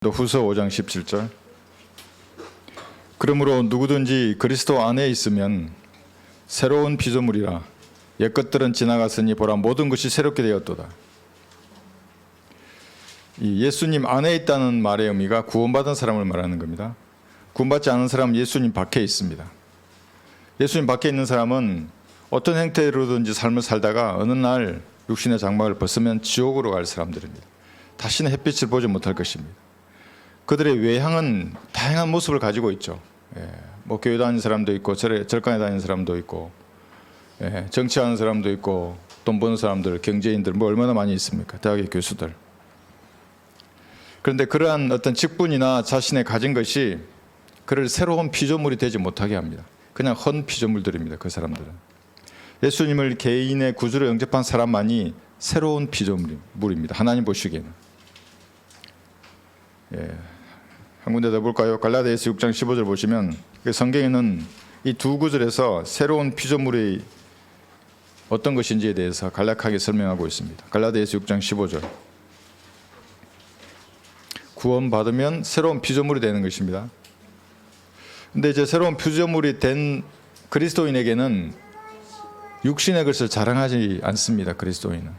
후서 5장 17절. 그러므로 누구든지 그리스도 안에 있으면 새로운 피조물이라 옛것들은 지나갔으니 보라 모든 것이 새롭게 되었도다. 이 예수님 안에 있다는 말의 의미가 구원받은 사람을 말하는 겁니다. 구원받지 않은 사람은 예수님 밖에 있습니다. 예수님 밖에 있는 사람은 어떤 형태로든지 삶을 살다가 어느 날 육신의 장막을 벗으면 지옥으로 갈 사람들입니다. 다시는 햇빛을 보지 못할 것입니다. 그들의 외향은 다양한 모습을 가지고 있죠. 뭐 교회 다니는 사람도 있고 절간에 다니는 사람도 있고 정치하는 사람도 있고 돈 버는 사람들, 경제인들 뭐 얼마나 많이 있습니까? 대학의 교수들. 그런데 그러한 어떤 직분이나 자신의 가진 것이 그를 새로운 피조물이 되지 못하게 합니다. 그냥 헌 피조물들입니다. 그 사람들은. 예수님을 개인의 구주로 영접한 사람만이 새로운 피조물입니다. 하나님 보시기에는. 한 군데 더 볼까요? 갈라디아서 6장 15절 보시면 성경에는 이 두 구절에서 새로운 피조물이 어떤 것인지에 대해서 간략하게 설명하고 있습니다. 갈라디아서 6장 15절. 구원받으면 새로운 피조물이 되는 것입니다. 근데 이제 새로운 피조물이 된 그리스도인에게는 육신의 것을 자랑하지 않습니다. 그리스도인은.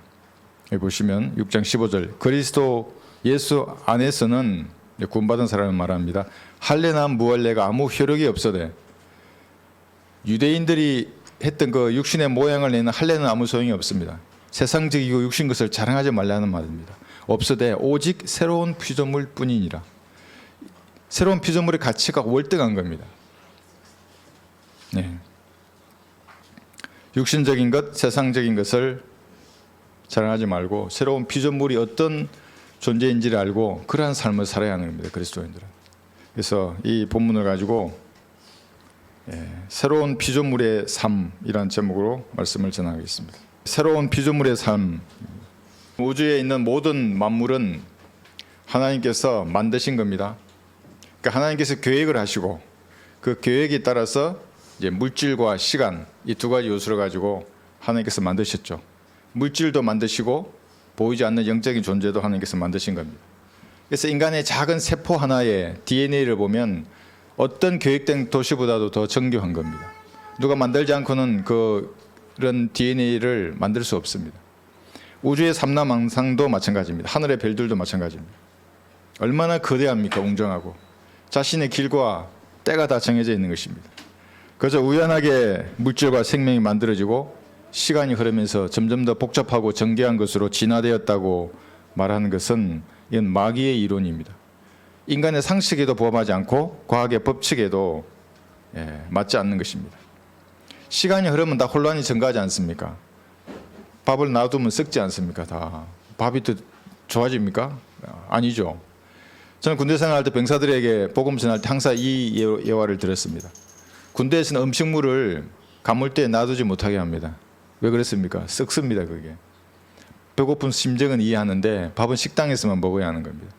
여기 보시면 6장 15절. 그리스도 예수 안에서는 구원받은 사람을 말합니다. 할례나 무할례가 아무 효력이 없어되 유대인들이 했던 그 육신의 모양을 내는 할례는 아무 소용이 없습니다. 세상적이고 육신 것을 자랑하지 말라는 말입니다. 없어되 오직 새로운 피조물 뿐이니라. 새로운 피조물의 가치가 월등한 겁니다. 육신적인 것, 세상적인 것을 자랑하지 말고 새로운 피조물이 어떤 존재인지를 알고 그러한 삶을 살아야 하는 겁니다. 그리스도인들은. 그래서 이 본문을 가지고 새로운 피조물의 삶이라는 제목으로 말씀을 전하겠습니다. 새로운 피조물의 삶. 우주에 있는 모든 만물은 하나님께서 만드신 겁니다. 그러니까 하나님께서 계획을 하시고 그 계획에 따라서 이제 물질과 시간 이 두 가지 요소를 가지고 하나님께서 만드셨죠. 물질도 만드시고 보이지 않는 영적인 존재도 하나님께서 만드신 겁니다. 그래서 인간의 작은 세포 하나의 DNA를 보면 어떤 계획된 도시보다도 더 정교한 겁니다. 누가 만들지 않고는 그런 DNA를 만들 수 없습니다. 우주의 삼라망상도 마찬가지입니다. 하늘의 별들도 마찬가지입니다. 얼마나 거대합니까? 웅장하고 자신의 길과 때가 다 정해져 있는 것입니다. 그저 우연하게 물질과 생명이 만들어지고 시간이 흐르면서 점점 더 복잡하고 정교한 것으로 진화되었다고 말하는 것은 이건 마귀의 이론입니다. 인간의 상식에도 부합하지 않고 과학의 법칙에도 맞지 않는 것입니다. 시간이 흐르면 다 혼란이 증가하지 않습니까? 밥을 놔두면 썩지 않습니까? 다 밥이 더 좋아집니까? 아니죠. 저는 군대 생활할 때 병사들에게 복음 전할 때 항상 이 예화를 들었습니다. 군대에서는 음식물을 가물대에 놔두지 못하게 합니다. 왜 그랬습니까? 썩습니다. 그게. 배고픈 심정은 이해하는데 밥은 식당에서만 먹어야 하는 겁니다.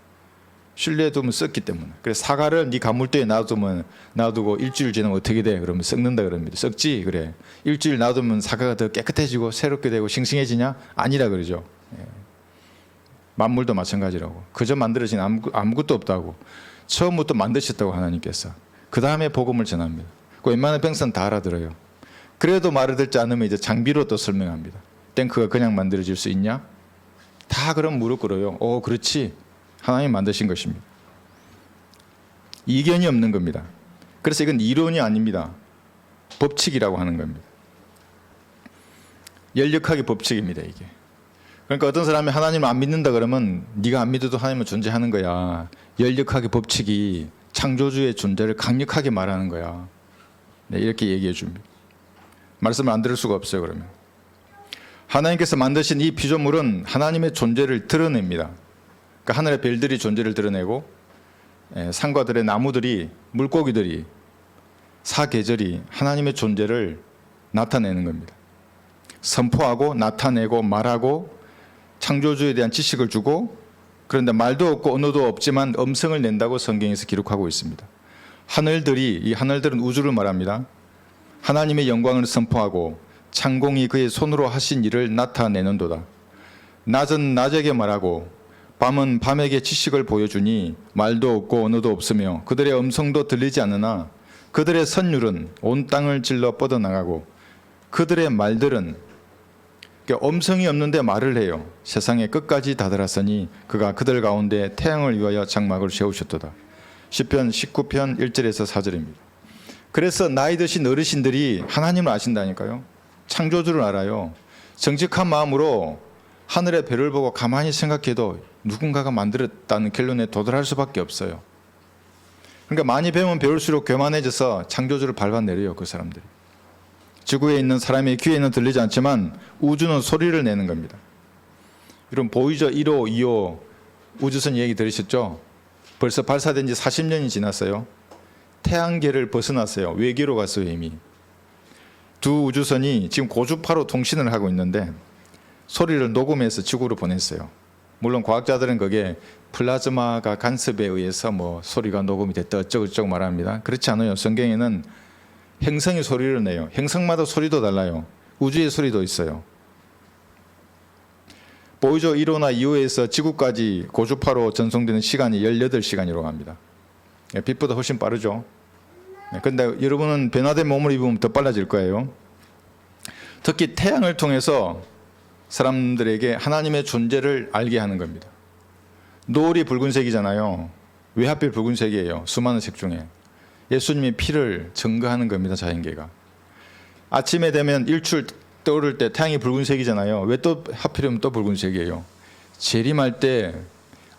실내에 두면 썩기 때문에. 그래서 사과를 네 가물대에 놔두고 일주일 지나면 어떻게 돼? 그러면 썩는다 그럽니다. 썩지? 그래. 일주일 놔두면 사과가 더 깨끗해지고 새롭게 되고 싱싱해지냐? 아니라 그러죠. 만물도 마찬가지라고. 그저 만들어진 아무것도 없다고. 처음부터 만드셨다고 하나님께서. 그 다음에 복음을 전합니다. 웬만한 병사는 다 알아들어요. 그래도 말을 듣지 않으면 이제 장비로 또 설명합니다. 탱크가 그냥 만들어질 수 있냐? 다 그럼 무릎 꿇어요. 그렇지. 하나님 만드신 것입니다. 이견이 없는 겁니다. 그래서 이건 이론이 아닙니다. 법칙이라고 하는 겁니다. 열역학의 법칙입니다. 이게. 그러니까 어떤 사람이 하나님을 안 믿는다 그러면 네가 안 믿어도 하나님은 존재하는 거야. 열역학의 법칙이 창조주의 존재를 강력하게 말하는 거야. 이렇게 얘기해 줍니다. 말씀을 안 들을 수가 없어요. 그러면 하나님께서 만드신 이 피조물은 하나님의 존재를 드러냅니다. 그러니까 하늘의 별들이 존재를 드러내고 산과 들의 나무들이 물고기들이 사계절이 하나님의 존재를 나타내는 겁니다. 선포하고 나타내고 말하고 창조주에 대한 지식을 주고 그런데 말도 없고 언어도 없지만 음성을 낸다고 성경에서 기록하고 있습니다. 이 하늘들은 우주를 말합니다. 하나님의 영광을 선포하고 창공이 그의 손으로 하신 일을 나타내는도다. 낮은 낮에게 말하고 밤은 밤에게 지식을 보여주니 말도 없고 언어도 없으며 그들의 음성도 들리지 않으나 그들의 선율은 온 땅을 질러 뻗어나가고 그들의 말들은 음성이 없는데 말을 해요. 세상의 끝까지 다다랐으니 그가 그들 가운데 태양을 위하여 장막을 세우셨도다. 시편 19편 1절에서 4절입니다. 그래서 나이 드신 어르신들이 하나님을 아신다니까요. 창조주를 알아요. 정직한 마음으로 하늘의 별을 보고 가만히 생각해도 누군가가 만들었다는 결론에 도달할 수밖에 없어요. 그러니까 많이 배우면 배울수록 교만해져서 창조주를 밟아내려요. 그 사람들이. 지구에 있는 사람의 귀에는 들리지 않지만 우주는 소리를 내는 겁니다. 여러분 보이저 1호, 2호 우주선 얘기 들으셨죠? 벌써 발사된 지 40년이 지났어요. 태양계를 벗어났어요. 외계로 갔어요. 이미. 두 우주선이 지금 고주파로 통신을 하고 있는데 소리를 녹음해서 지구로 보냈어요. 물론 과학자들은 그게 플라즈마가 간섭에 의해서 뭐 소리가 녹음이 됐다 어쩌고저쩌고 말합니다. 그렇지 않아요. 성경에는 행성이 소리를 내요. 행성마다 소리도 달라요. 우주의 소리도 있어요. 보이저 1호나 2호에서 지구까지 고주파로 전송되는 시간이 18시간이라고 합니다. 빛보다 훨씬 빠르죠. 그런데 여러분은 변화된 몸을 입으면 더 빨라질 거예요. 특히 태양을 통해서 사람들에게 하나님의 존재를 알게 하는 겁니다. 노을이 붉은색이잖아요. 왜 하필 붉은색이에요? 수많은 색 중에. 예수님의 피를 증거하는 겁니다. 자연계가. 아침에 되면 일출 떠오를 때 태양이 붉은색이잖아요. 왜 또 하필이면 또 붉은색이에요? 재림할 때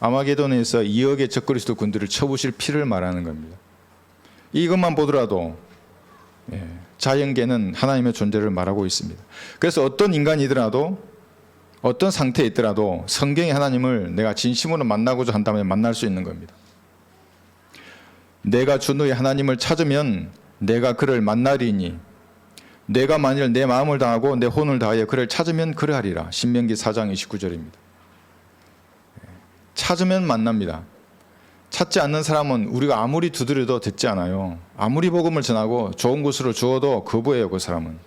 아마게돈에서 2억의 적그리스도 군들을 쳐부실 피를 말하는 겁니다. 이것만 보더라도 자연계는 하나님의 존재를 말하고 있습니다. 그래서 어떤 인간이더라도 어떤 상태에 있더라도 성경의 하나님을 내가 진심으로 만나고자 한다면 만날 수 있는 겁니다. 내가 주 너의 하나님을 찾으면 내가 그를 만나리니 내가 만일 내 마음을 다하고 내 혼을 다하여 그를 찾으면 그러하리라. 신명기 4장 29절입니다. 찾으면 만납니다. 찾지 않는 사람은 우리가 아무리 두드려도 듣지 않아요. 아무리 복음을 전하고 좋은 곳으로 주어도 거부해요. 그 사람은.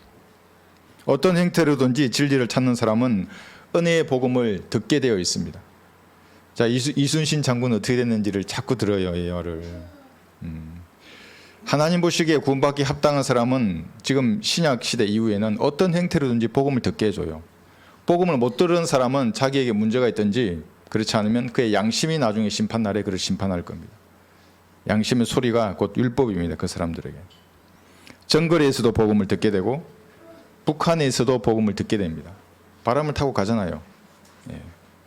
어떤 형태로든지 진리를 찾는 사람은 은혜의 복음을 듣게 되어 있습니다. 자, 이순신 장군은 어떻게 됐는지를 자꾸 들어요. 예화를. 하나님 보시기에 구원받기 합당한 사람은 지금 신약 시대 이후에는 어떤 형태로든지 복음을 듣게 해줘요. 복음을 못 들은 사람은 자기에게 문제가 있든지 그렇지 않으면 그의 양심이 나중에 심판날에 그를 심판할 겁니다. 양심의 소리가 곧 율법입니다. 그 사람들에게. 정거리에서도 복음을 듣게 되고 북한에서도 복음을 듣게 됩니다. 바람을 타고 가잖아요.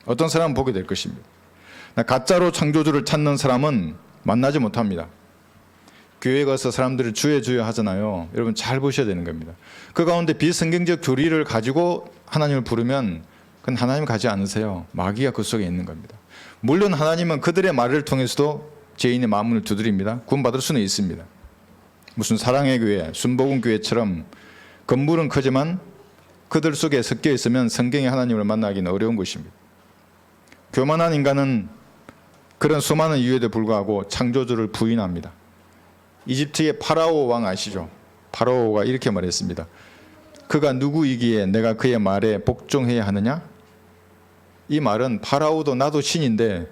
어떤 사람은 보게 될 것입니다. 가짜로 창조주를 찾는 사람은 만나지 못합니다. 교회 가서 사람들을 주여 주여 하잖아요. 여러분 잘 보셔야 되는 겁니다. 그 가운데 비성경적 교리를 가지고 하나님을 부르면 그건 하나님 가지 않으세요. 마귀가 그 속에 있는 겁니다. 물론 하나님은 그들의 말을 통해서도 죄인의 마음을 두드립니다. 구원받을 수는 있습니다. 무슨 사랑의 교회, 순복음 교회처럼 건물은 크지만 그들 속에 섞여 있으면 성경의 하나님을 만나기는 어려운 것입니다. 교만한 인간은 그런 수많은 이유에도 불구하고 창조주를 부인합니다. 이집트의 파라오 왕 아시죠? 파라오가 이렇게 말했습니다. 그가 누구이기에 내가 그의 말에 복종해야 하느냐? 이 말은 파라오도 나도 신인데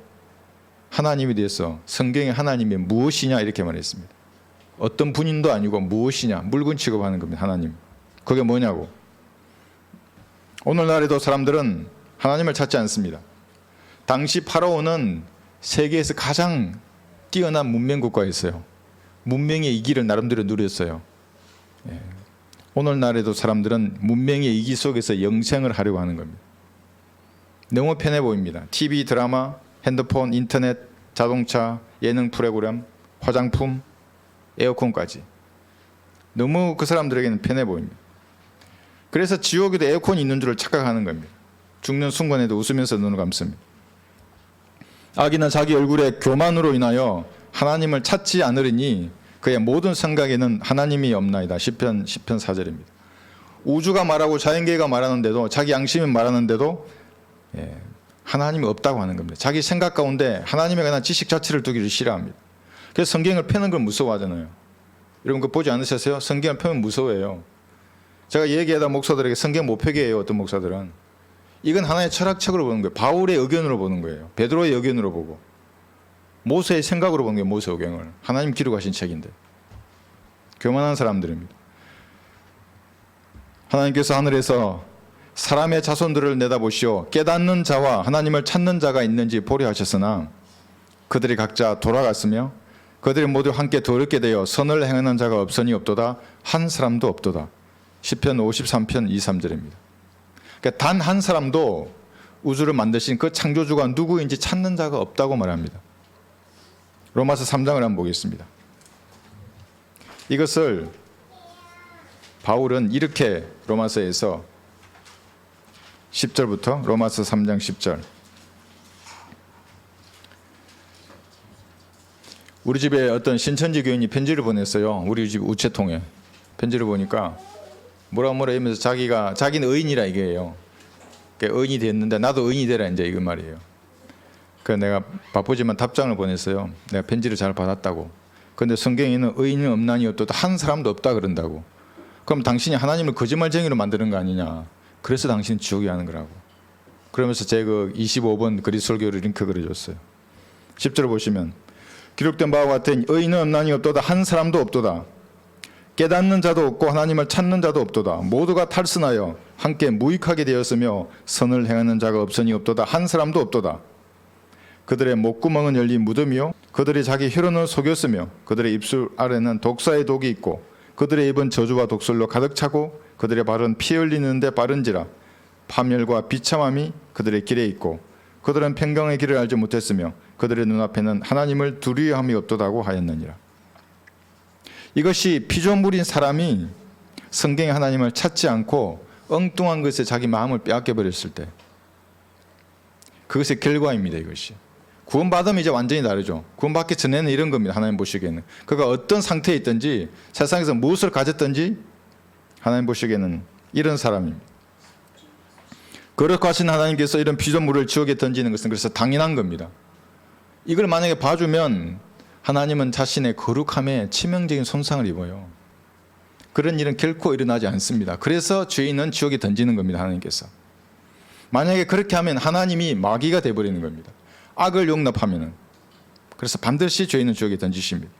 하나님에 대해서 성경의 하나님이 무엇이냐 이렇게 말했습니다. 어떤 분인도 아니고 무엇이냐 물건 취급하는 겁니다. 하나님. 그게 뭐냐고. 오늘날에도 사람들은 하나님을 찾지 않습니다. 당시 파라오는 세계에서 가장 뛰어난 문명 국가였어요. 문명의 이기를 나름대로 누렸어요. 오늘날에도 사람들은 문명의 이기 속에서 영생을 하려고 하는 겁니다. 너무 편해 보입니다. TV, 드라마, 핸드폰, 인터넷, 자동차, 예능 프로그램, 화장품, 에어컨까지. 너무 그 사람들에게는 편해 보입니다. 그래서 지옥에도 에어컨이 있는 줄을 착각하는 겁니다. 죽는 순간에도 웃으면서 눈을 감습니다. 악인은 자기 얼굴의 교만으로 인하여 하나님을 찾지 않으리니 그의 모든 생각에는 하나님이 없나이다. 시편 4절입니다. 우주가 말하고 자연계가 말하는데도 자기 양심이 말하는데도 하나님이 없다고 하는 겁니다. 자기 생각 가운데 하나님에 관한 지식 자체를 두기를 싫어합니다. 그래서 성경을 펴는 걸 무서워하잖아요. 여러분 그거 보지 않으셨어요? 성경을 펴면 무서워해요. 제가 얘기하다 목사들에게 성경 못 펴게 해요. 어떤 목사들은. 이건 하나의 철학책으로 보는 거예요. 바울의 의견으로 보는 거예요. 베드로의 의견으로 보고 모세의 생각으로 보는 거예요. 모세 의견을. 하나님 기록하신 책인데. 교만한 사람들입니다. 하나님께서 하늘에서 사람의 자손들을 내다보시오 깨닫는 자와 하나님을 찾는 자가 있는지 보려 하셨으나 그들이 각자 돌아갔으며 그들이 모두 함께 더럽게 되어 선을 행하는 자가 없으니 없도다 한 사람도 없도다. 시편 53편 2, 3절입니다. 그러니까 단 한 사람도 우주를 만드신 그 창조주가 누구인지 찾는 자가 없다고 말합니다. 로마서 3장을 한번 보겠습니다. 이것을 바울은 이렇게 로마서에서 10절부터 로마서 3장 10절 우리 집에 어떤 신천지 교인이 편지를 보냈어요. 우리 집 우체통에 편지를 보니까 뭐라 하면서 자기는 의인이라 이게요. 그러니까 의인이 됐는데 나도 의인이 되라 이제 이거 말이에요. 그래서 내가 바쁘지만 답장을 보냈어요. 내가 편지를 잘 받았다고. 그런데 성경에는 의인은 없나니 없도다 한 사람도 없다 그런다고. 그럼 당신이 하나님을 거짓말쟁이로 만드는 거 아니냐. 그래서 당신은 지옥에 가는 거라고. 그러면서 제 그 25번 그리스도교를 링크 그려줬어요. 10절 보시면 기록된 바와 같은 의인은 없나니 없도다 한 사람도 없도다. 깨닫는 자도 없고 하나님을 찾는 자도 없도다. 모두가 탈선하여 함께 무익하게 되었으며 선을 행하는 자가 없으니 없도다 한 사람도 없도다. 그들의 목구멍은 열린 무덤이요 그들이 자기 혈흔을 속였으며 그들의 입술 아래는 독사의 독이 있고 그들의 입은 저주와 독설로 가득 차고 그들의 발은 피 흘리는데 빠른지라. 파멸과 비참함이 그들의 길에 있고 그들은 평강의 길을 알지 못했으며 그들의 눈앞에는 하나님을 두려워함이 없도다고 하였느니라. 이것이 피조물인 사람이 성경의 하나님을 찾지 않고 엉뚱한 것에 자기 마음을 빼앗겨 버렸을 때 그것의 결과입니다. 이것이 구원받으면 이제 완전히 다르죠. 구원받기 전에는 이런 겁니다. 하나님 보시기에는 그가 어떤 상태에 있든지 세상에서 무엇을 가졌든지 하나님 보시기에는 이런 사람입니다. 거룩하신 하나님께서 이런 피조물을 지옥에 던지는 것은 그래서 당연한 겁니다. 이걸 만약에 봐주면 하나님은 자신의 거룩함에 치명적인 손상을 입어요. 그런 일은 결코 일어나지 않습니다. 그래서 죄인은 지옥에 던지는 겁니다. 하나님께서. 만약에 그렇게 하면 하나님이 마귀가 되어버리는 겁니다. 악을 용납하면은. 그래서 반드시 죄인은 지옥에 던지십니다.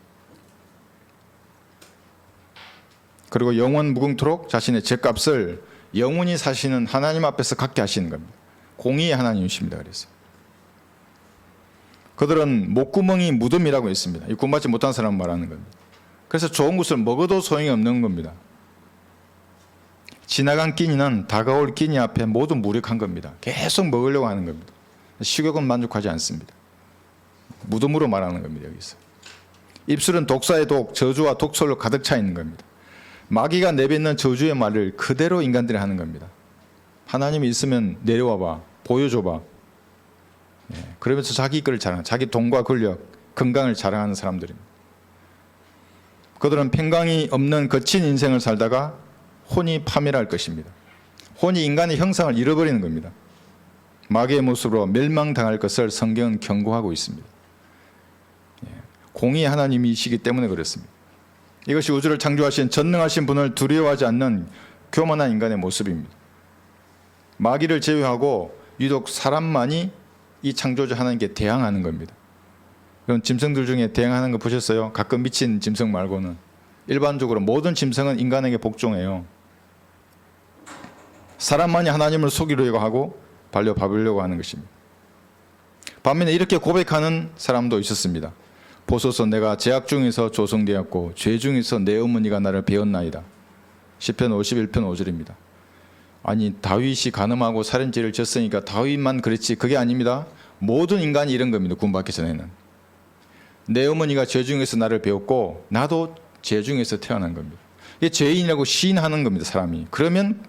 그리고 영원 무궁토록 자신의 죄값을 영원히 사시는 하나님 앞에서 갖게 하시는 겁니다. 공의의 하나님이십니다. 그래서 그들은 목구멍이 무덤이라고 했습니다. 구원받지 못한 사람 말하는 겁니다. 그래서 좋은 것을 먹어도 소용이 없는 겁니다. 지나간 끼니는 다가올 끼니 앞에 모두 무력한 겁니다. 계속 먹으려고 하는 겁니다. 식욕은 만족하지 않습니다. 무덤으로 말하는 겁니다. 여기서 입술은 독사의 독, 저주와 독설로 가득 차 있는 겁니다. 마귀가 내뱉는 저주의 말을 그대로 인간들이 하는 겁니다. 하나님이 있으면 내려와봐, 보여줘봐. 그러면서 자기 것을 자랑, 자기 돈과 권력, 건강을 자랑하는 사람들입니다. 그들은 평강이 없는 거친 인생을 살다가 혼이 파멸할 것입니다. 혼이 인간의 형상을 잃어버리는 겁니다. 마귀의 모습으로 멸망당할 것을 성경은 경고하고 있습니다. 공의의 하나님이시기 때문에 그렇습니다. 이것이 우주를 창조하신 전능하신 분을 두려워하지 않는 교만한 인간의 모습입니다. 마귀를 제외하고 유독 사람만이 이 창조주 하나님께 대항하는 겁니다. 그럼 짐승들 중에 대항하는 거 보셨어요? 가끔 미친 짐승 말고는. 일반적으로 모든 짐승은 인간에게 복종해요. 사람만이 하나님을 속이려고 하고 밟으려고 하는 것입니다. 반면에 이렇게 고백하는 사람도 있었습니다. 보소서 내가 죄악 중에서 조성되었고 죄 중에서 내 어머니가 나를 배웠나이다. 시편 51편 5절입니다. 아니 다윗이 간음하고 살인죄를 졌으니까 다윗만 그랬지 그게 아닙니다. 모든 인간이 이런 겁니다. 구원받기 전에는. 내 어머니가 죄 중에서 나를 배웠고 나도 죄 중에서 태어난 겁니다. 이게 죄인이라고 시인하는 겁니다. 사람이. 그러면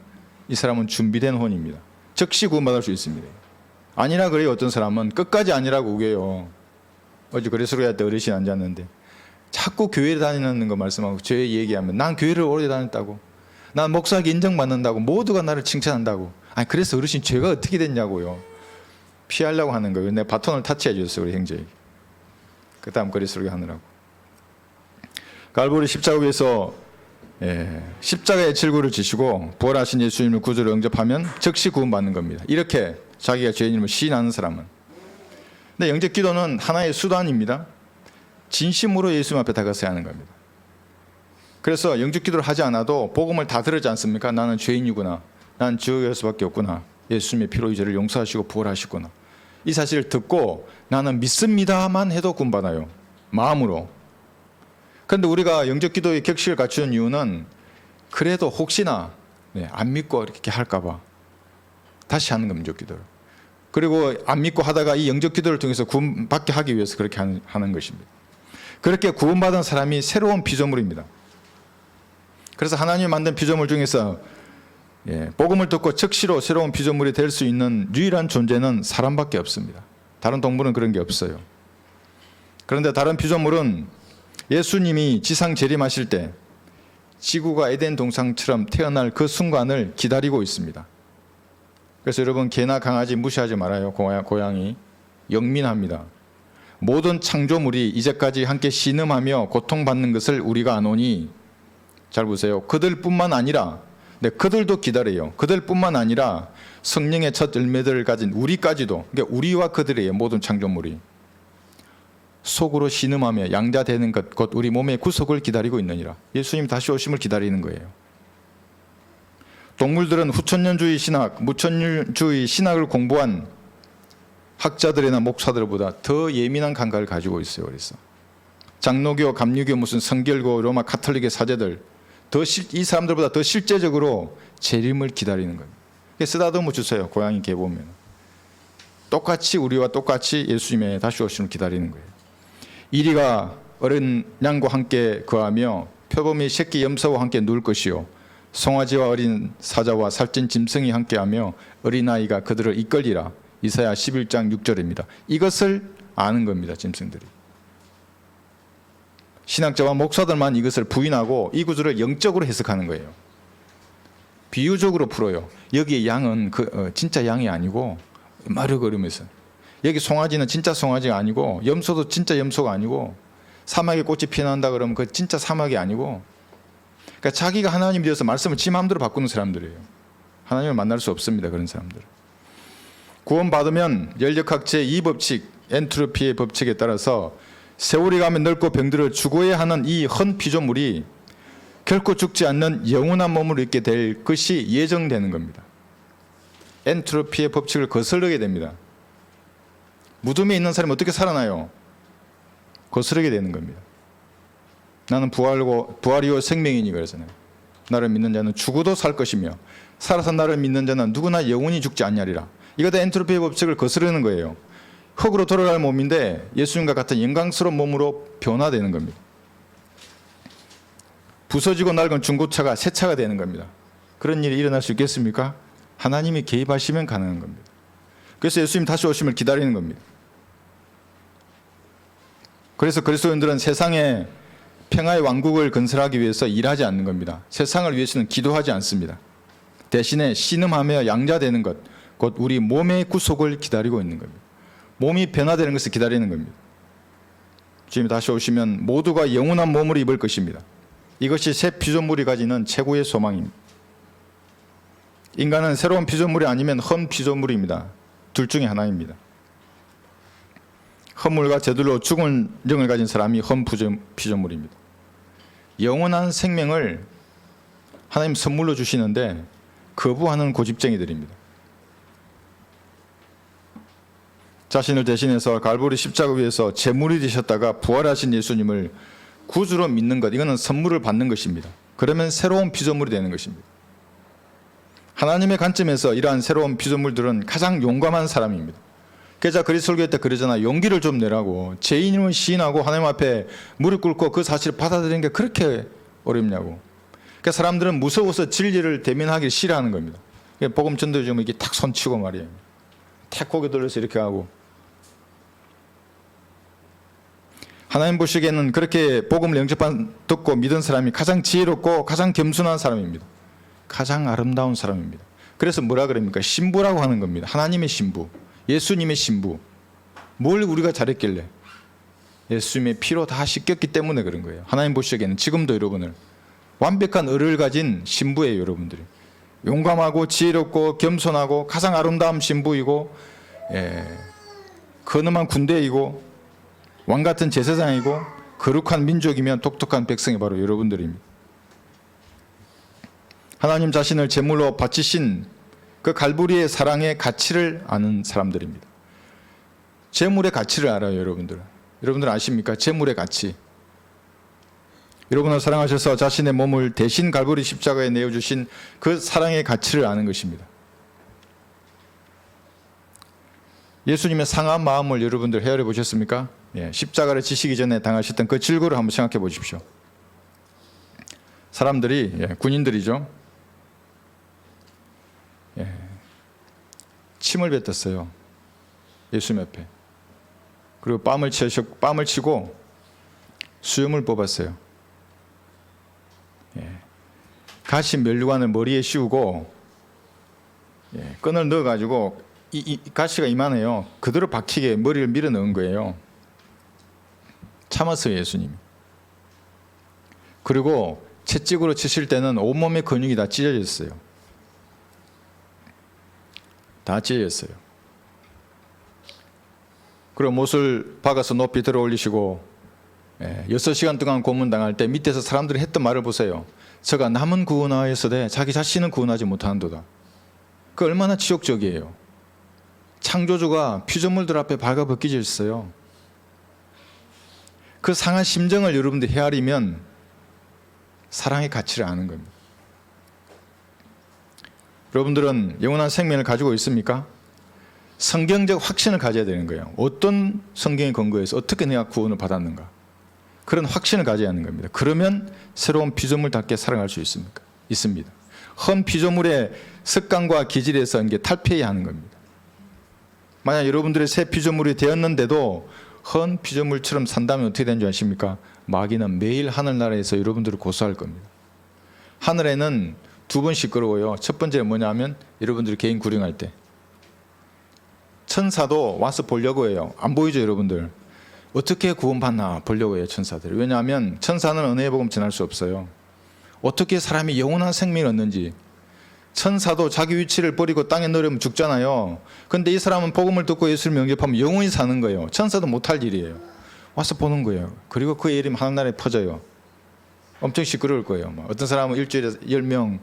이 사람은 준비된 혼입니다. 즉시 구원받을 수 있습니다. 아니라 그래요. 어떤 사람은 끝까지 아니라고 우겨요. 어제 그리스도교회 때 어르신 앉았는데 자꾸 교회를 다니는 거 말씀하고 죄 얘기하면 난 교회를 오래 다녔다고, 난 목사에게 인정받는다고, 모두가 나를 칭찬한다고. 아니 그래서 어르신 죄가 어떻게 됐냐고요. 피하려고 하는 거예요. 내가 바톤을 타치해 줬어요. 우리 형제에게. 그 다음 그리스도교 하느라고. 갈보리 십자가 위에서 십자가의 질고를 지시고 부활하신 예수님을 구주로 영접하면 즉시 구원받는 겁니다. 이렇게 자기가 죄인임을 시인하는 사람은. 근데 영접 기도는 하나의 수단입니다. 진심으로 예수님 앞에 다가서야 하는 겁니다. 그래서 영접 기도를 하지 않아도 복음을 다 들었지 않습니까? 나는 죄인이구나. 난 지옥에 갈 수밖에 없구나. 예수님의 피로 이 죄를 용서하시고 부활하시구나. 이 사실을 듣고 나는 믿습니다만 해도 구원받아요. 마음으로. 그런데 우리가 영접 기도의 격식을 갖추는 이유는 그래도 혹시나 안 믿고 이렇게 할까 봐 다시 하는 겁니다. 영접 기도를. 그리고 안 믿고 하다가 이 영접 기도를 통해서 구원받게 하기 위해서 그렇게 하는 것입니다. 그렇게 구원받은 사람이 새로운 피조물입니다. 그래서 하나님이 만든 피조물 중에서 복음을 듣고 즉시로 새로운 피조물이 될 수 있는 유일한 존재는 사람밖에 없습니다. 다른 동물은 그런 게 없어요. 그런데 다른 피조물은 예수님이 지상 재림하실 때 지구가 에덴 동상처럼 태어날 그 순간을 기다리고 있습니다. 그래서 여러분, 개나 강아지 무시하지 말아요. 고양이 영민합니다. 모든 창조물이 이제까지 함께 신음하며 고통받는 것을 우리가 아노니, 잘 보세요. 그들뿐만 아니라, 그들도 기다려요. 그들뿐만 아니라 성령의 첫 열매들을 가진 우리까지도, 그러니까 우리와 그들이에요. 모든 창조물이 속으로 신음하며 양자되는 것, 곧 우리 몸의 구속을 기다리고 있느니라. 예수님 다시 오심을 기다리는 거예요. 동물들은 후천년주의 신학, 무천년주의 신학을 공부한 학자들이나 목사들보다 더 예민한 감각을 가지고 있어요. 그래서 장로교, 감리교, 무슨 성결교, 로마 카톨릭의 사제들, 이 사람들보다 더 실제적으로 재림을 기다리는 거예요. 쓰다듬어 주세요. 고양이 개 보면 똑같이 우리와 똑같이 예수님의 다시 오심을 기다리는 거예요. 이리가 어린 양과 함께 거하며 표범이 새끼 염소와 함께 누울 것이요, 송아지와 어린 사자와 살찐 짐승이 함께하며 어린아이가 그들을 이끌리라. 이사야 11장 6절입니다. 이것을 아는 겁니다. 짐승들이. 신학자와 목사들만 이것을 부인하고 이 구절을 영적으로 해석하는 거예요. 비유적으로 풀어요. 여기 양은 진짜 양이 아니고 마르거리면서, 여기 송아지는 진짜 송아지가 아니고, 염소도 진짜 염소가 아니고, 사막에 꽃이 피어난다 그러면 그 진짜 사막이 아니고, 그러니까 자기가 하나님이 되어서 말씀을 지 마음대로 바꾸는 사람들이에요. 하나님을 만날 수 없습니다. 그런 사람들. 구원받으면 연력학 제2법칙, 엔트로피의 법칙에 따라서 세월이 가면 늙고 병들어 죽어야 하는 이 헌 피조물이 결코 죽지 않는 영원한 몸을 입게 될 것이 예정되는 겁니다. 엔트로피의 법칙을 거스르게 됩니다. 무덤에 있는 사람이 어떻게 살아나요? 거스르게 되는 겁니다. 나는 부활이요 생명이니, 그래서는 나를 믿는 자는 죽어도 살 것이며 살아서 나를 믿는 자는 누구나 영원히 죽지 않냐리라. 이거 다 엔트로피의 법칙을 거스르는 거예요. 흙으로 돌아갈 몸인데 예수님과 같은 영광스러운 몸으로 변화되는 겁니다. 부서지고 낡은 중고차가 새 차가 되는 겁니다. 그런 일이 일어날 수 있겠습니까? 하나님이 개입하시면 가능한 겁니다. 그래서 예수님 다시 오심을 기다리는 겁니다. 그래서 그리스도인들은 세상에 평화의 왕국을 건설하기 위해서 일하지 않는 겁니다. 세상을 위해서는 기도하지 않습니다. 대신에 신음하며 양자되는 것, 곧 우리 몸의 구속을 기다리고 있는 겁니다. 몸이 변화되는 것을 기다리는 겁니다. 주님이 다시 오시면 모두가 영원한 몸을 입을 것입니다. 이것이 새 피조물이 가지는 최고의 소망입니다. 인간은 새로운 피조물이 아니면 헌 피조물입니다. 둘 중에 하나입니다. 허물과 저들로 죽은 영을 가진 사람이 헌 피조물입니다. 영원한 생명을 하나님 선물로 주시는데 거부하는 고집쟁이들입니다. 자신을 대신해서 갈보리 십자가 위에서 제물이 되셨다가 부활하신 예수님을 구주로 믿는 것, 이거는 선물을 받는 것입니다. 그러면 새로운 피조물이 되는 것입니다. 하나님의 관점에서 이러한 새로운 피조물들은 가장 용감한 사람입니다. 그래서 그리스도교 때 그러잖아요. 용기를 좀 내라고. 죄인임을 시인하고 하나님 앞에 무릎 꿇고 그 사실을 받아들이는 게 그렇게 어렵냐고. 그러니까 사람들은 무서워서 진리를 대면하기 싫어하는 겁니다. 복음 전도 좀 이렇게 탁 손치고 말이에요. 탁 고개 돌려서 이렇게 하고. 하나님 보시기에는 그렇게 복음을 듣고 믿은 사람이 가장 지혜롭고 가장 겸손한 사람입니다. 가장 아름다운 사람입니다. 그래서 뭐라 그럽니까? 신부라고 하는 겁니다. 하나님의 신부, 예수님의 신부. 뭘 우리가 잘했길래? 예수님의 피로 다 씻겼기 때문에 그런 거예요. 하나님 보시기에는 지금도 여러분을 완벽한 의를 가진 신부예요, 여러분들이. 용감하고 지혜롭고 겸손하고 가장 아름다운 신부이고, 근엄한 군대이고, 왕 같은 제사장이고, 거룩한 민족이면 독특한 백성이 바로 여러분들입니다. 하나님 자신을 제물로 바치신 그 갈보리의 사랑의 가치를 아는 사람들입니다. 제물의 가치를 알아요, 여러분들. 여러분들 아십니까? 제물의 가치. 여러분을 사랑하셔서 자신의 몸을 대신 갈보리 십자가에 내어주신 그 사랑의 가치를 아는 것입니다. 예수님의 상한 마음을 여러분들 헤아려 보셨습니까? 십자가를 지시기 전에 당하셨던 그 질고를 한번 생각해 보십시오. 사람들이, 군인들이죠. 침을 뱉었어요, 예수님 옆에. 그리고 뺨을 치고 수염을 뽑았어요. 가시 면류관을 머리에 씌우고 끈을 넣어가지고 이 가시가 이만해요. 그대로 박히게 머리를 밀어 넣은 거예요. 참았어요, 예수님이. 그리고 채찍으로 치실 때는 온몸의 근육이 다 찢어졌어요. 다 찢어졌어요. 그리고 못을 박아서 높이 들어 올리시고 6시간 동안 고문당할 때 밑에서 사람들이 했던 말을 보세요. 저가 남은 구원하였으되 자기 자신은 구원하지 못하는도다. 그 얼마나 치욕적이에요. 창조주가 피조물들 앞에 발가벗기졌어요. 그 상한 심정을 여러분들이 헤아리면 사랑의 가치를 아는 겁니다. 여러분들은 영원한 생명을 가지고 있습니까? 성경적 확신을 가져야 되는 거예요. 어떤 성경의 근거에서 어떻게 내가 구원을 받았는가, 그런 확신을 가져야 하는 겁니다. 그러면 새로운 피조물답게 살아갈 수 있습니다. 헌 피조물의 습관과 기질에서 이게 탈피해야 하는 겁니다. 만약 여러분들의 새 피조물이 되었는데도 헌 피조물처럼 산다면 어떻게 되는 줄 아십니까? 마귀는 매일 하늘나라에서 여러분들을 고소할 겁니다. 하늘에는 두 번 시끄러워요. 첫 번째는 뭐냐면 여러분들이 개인 구령할 때. 천사도 와서 보려고 해요. 안 보이죠, 여러분들? 어떻게 구원받나 보려고 해요, 천사들. 왜냐하면 천사는 은혜의 복음 전할 수 없어요. 어떻게 사람이 영원한 생명을 얻는지. 천사도 자기 위치를 버리고 땅에 내려오면 죽잖아요. 그런데 이 사람은 복음을 듣고 예수를 영접하면 영원히 사는 거예요. 천사도 못할 일이에요. 와서 보는 거예요. 그리고 그의 이름이 하늘나라에 퍼져요. 엄청 시끄러울 거예요. 어떤 사람은 일주일에 10명,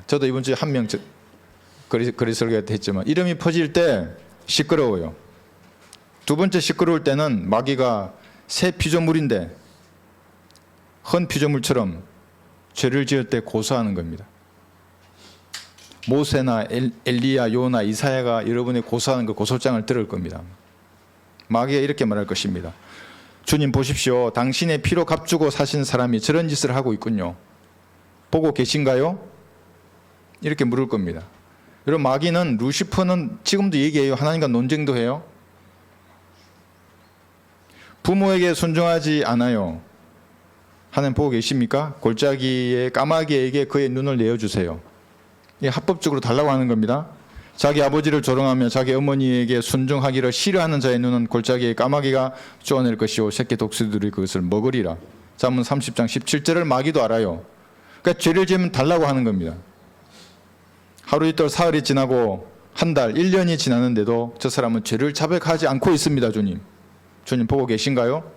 저도 이번 주에 1명 거리 설교를 했지만 이름이 퍼질 때 시끄러워요. 두 번째 시끄러울 때는 마귀가 새 피조물인데 헌 피조물처럼 죄를 지을 때 고소하는 겁니다. 모세나 엘리야, 요나, 이사야가 여러분이 고소하는 그 고소장을 들을 겁니다. 마귀가 이렇게 말할 것입니다. 주님 보십시오. 당신의 피로 값주고 사신 사람이 저런 짓을 하고 있군요. 보고 계신가요? 이렇게 물을 겁니다. 여러분, 마귀는, 루시퍼는 지금도 얘기해요. 하나님과 논쟁도 해요. 부모에게 순종하지 않아요. 하나님 보고 계십니까? 골짜기의 까마귀에게 그의 눈을 내어주세요. 이게 합법적으로 달라고 하는 겁니다. 자기 아버지를 조롱하며 자기 어머니에게 순종하기를 싫어하는 자의 눈은 골짜기의 까마귀가 쪼아낼 것이요 새끼 독수리들이 그것을 먹으리라. 잠언 30장 17절을 마귀도 알아요. 그러니까 죄를 지으면 달라고 하는 겁니다. 하루 이틀 사흘이 지나고 한 달, 1년이 지났는데도 저 사람은 죄를 자백하지 않고 있습니다. 주님 보고 계신가요?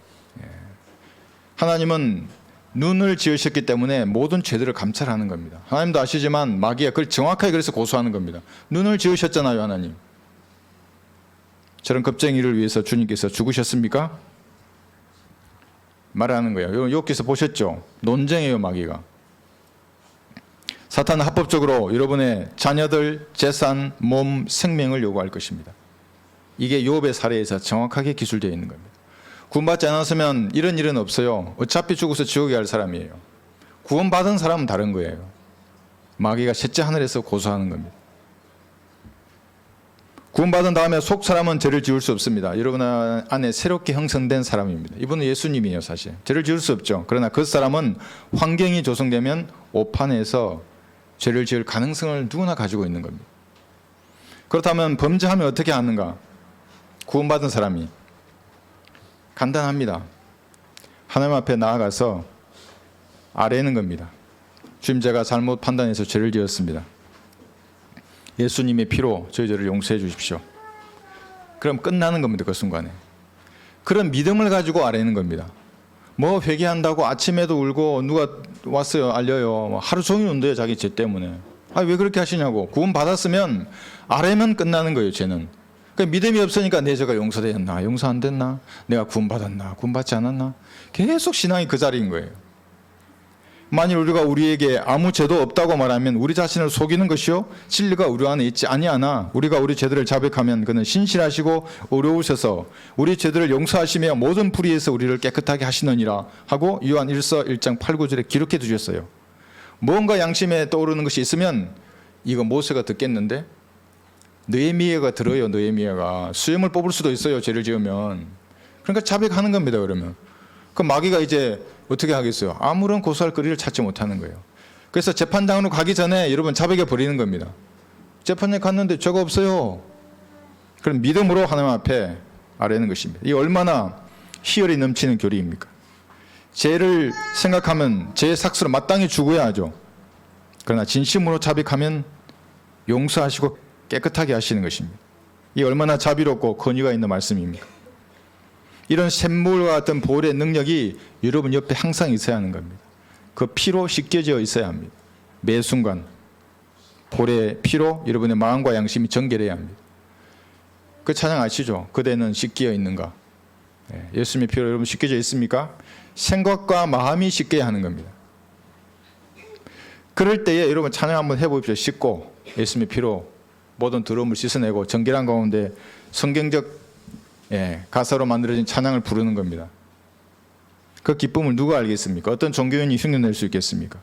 하나님은 눈을 지으셨기 때문에 모든 죄들을 감찰하는 겁니다. 하나님도 아시지만 마귀가 그걸 정확하게 그래서 고소하는 겁니다. 눈을 지으셨잖아요, 하나님. 저런 겁쟁이를 위해서 주님께서 죽으셨습니까? 말하는 거예요. 여기서 보셨죠? 논쟁이에요, 마귀가. 사탄은 합법적으로 여러분의 자녀들, 재산, 몸, 생명을 요구할 것입니다. 이게 욥의 사례에서 정확하게 기술되어 있는 겁니다. 구원받지 않았으면 이런 일은 없어요. 어차피 죽어서 지옥에 갈 사람이에요. 구원받은 사람은 다른 거예요. 마귀가 셋째 하늘에서 고소하는 겁니다. 구원받은 다음에 속 사람은 죄를 지을 수 없습니다. 여러분 안에 새롭게 형성된 사람입니다. 이분은 예수님이에요, 사실. 죄를 지을 수 없죠. 그러나 그 사람은 환경이 조성되면 오판에서 죄를 지을 가능성을 누구나 가지고 있는 겁니다. 그렇다면 범죄하면 어떻게 하는가? 구원받은 사람이 간단합니다. 하나님 앞에 나아가서 아뢰는 겁니다. 주님, 제가 잘못 판단해서 죄를 지었습니다. 예수님의 피로 저희 죄를 용서해 주십시오. 그럼 끝나는 겁니다. 그 순간에. 그런 믿음을 가지고 아뢰는 겁니다. 뭐 회개한다고 아침에도 울고 누가 왔어요 알려요. 뭐 하루 종일 운대요 자기 죄 때문에. 왜 그렇게 하시냐고. 구원 받았으면 아뢰면 끝나는 거예요. 죄는. 그러니까 믿음이 없으니까 내 죄가 용서되었나, 용서 안 됐나, 내가 구원 받았나, 구원 받지 않았나, 계속 신앙이 그 자리인 거예요. 만일 우리가 우리에게 아무 죄도 없다고 말하면 우리 자신을 속이는 것이요 진리가 우리 안에 있지 아니하나, 우리가 우리 죄들을 자백하면 그는 신실하시고 의로우셔서 우리 죄들을 용서하시며 모든 불의에서 우리를 깨끗하게 하시느니라 하고 요한 1서 1장 8, 9절에 기록해 두셨어요. 뭔가 양심에 떠오르는 것이 있으면 이거 모세가 듣겠는데, 느헤미야가 들어요. 느헤미야가 수염을 뽑을 수도 있어요, 죄를 지으면. 그러니까 자백하는 겁니다. 그러면 그 마귀가 이제 어떻게 하겠어요? 아무런 고소할 거리를 찾지 못하는 거예요. 그래서 재판장으로 가기 전에 여러분 자백해 버리는 겁니다. 재판에 갔는데 죄가 없어요. 그럼 믿음으로 하나님 앞에 아뢰는 것입니다. 이 얼마나 희열이 넘치는 교리입니까? 죄를 생각하면 죄의 삭스로 마땅히 죽어야 하죠. 그러나 진심으로 자백하면 용서하시고 깨끗하게 하시는 것입니다. 이 얼마나 자비롭고 권위가 있는 말씀입니까? 이런 샘물과 같은 보혈의 능력이 여러분 옆에 항상 있어야 하는 겁니다. 그 피로 씻겨져 있어야 합니다. 매 순간 보혈의 피로 여러분의 마음과 양심이 정결해야 합니다. 그 찬양 아시죠? 그대는 씻겨 있는가? 예수님의 피로 여러분 씻겨져 있습니까? 생각과 마음이 씻겨야 하는 겁니다. 그럴 때에 여러분 찬양 한번 해보십시오. 씻고 예수님의 피로 모든 더러움을 씻어내고 정결한 가운데 성경적 가사로 만들어진 찬양을 부르는 겁니다. 그 기쁨을 누가 알겠습니까? 어떤 종교인이 흉내낼 수 있겠습니까?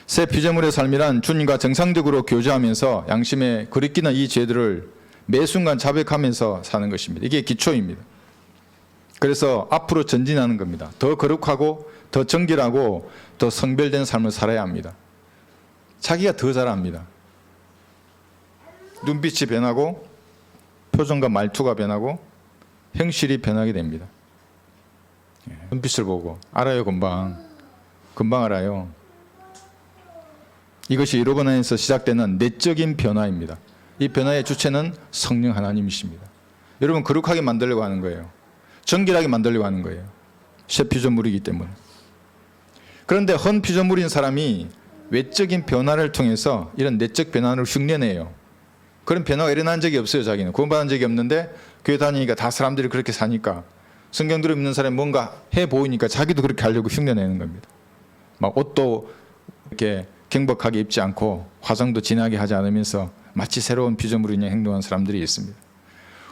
새 피조물의 삶이란 주님과 정상적으로 교제하면서 양심에 거리끼는 이 죄들을 매 순간 자백하면서 사는 것입니다. 이게 기초입니다. 그래서 앞으로 전진하는 겁니다. 더 거룩하고 더 정결하고 더 성별된 삶을 살아야 합니다. 자기가 더 잘합니다. 눈빛이 변하고 표정과 말투가 변하고 형실이 변하게 됩니다. 눈빛을 보고 알아요. 금방 알아요. 이것이 여러분 안에서 시작되는 내적인 변화입니다. 이 변화의 주체는 성령 하나님이십니다. 여러분 거룩하게 만들려고 하는 거예요. 정결하게 만들려고 하는 거예요. 새 피조물이기 때문에. 그런데 헌 피조물인 사람이 외적인 변화를 통해서 이런 내적 변화를 흉내내요. 그런 변화가 일어난 적이 없어요. 자기는 구원받은 적이 없는데 교회 다니니까 다 사람들이 그렇게 사니까, 성경대로 믿는 사람이 뭔가 해 보이니까 자기도 그렇게 하려고 흉내내는 겁니다. 막 옷도 이렇게 경박하게 입지 않고 화장도 진하게 하지 않으면서 마치 새로운 피조물이냐 행동하는 사람들이 있습니다.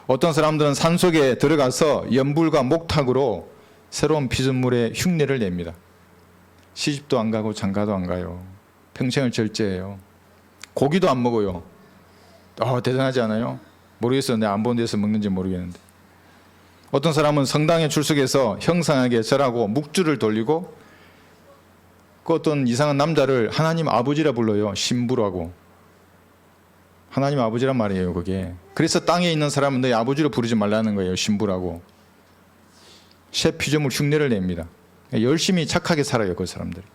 어떤 사람들은 산속에 들어가서 연불과 목탁으로 새로운 피조물의 흉내를 냅니다. 시집도 안 가고 장가도 안 가요. 평생을 절제해요. 고기도 안 먹어요. 대단하지 않아요? 모르겠어요. 내가 안 본 데서 먹는지 모르겠는데. 어떤 사람은 성당에 출석해서 형상하게 절하고 묵주를 돌리고 그 어떤 이상한 남자를 하나님 아버지라 불러요. 신부라고. 하나님 아버지란 말이에요. 그게. 그래서 땅에 있는 사람은 너희 아버지로 부르지 말라는 거예요. 신부라고. 새 피조물 흉내를 냅니다. 열심히 착하게 살아요. 그 사람들이.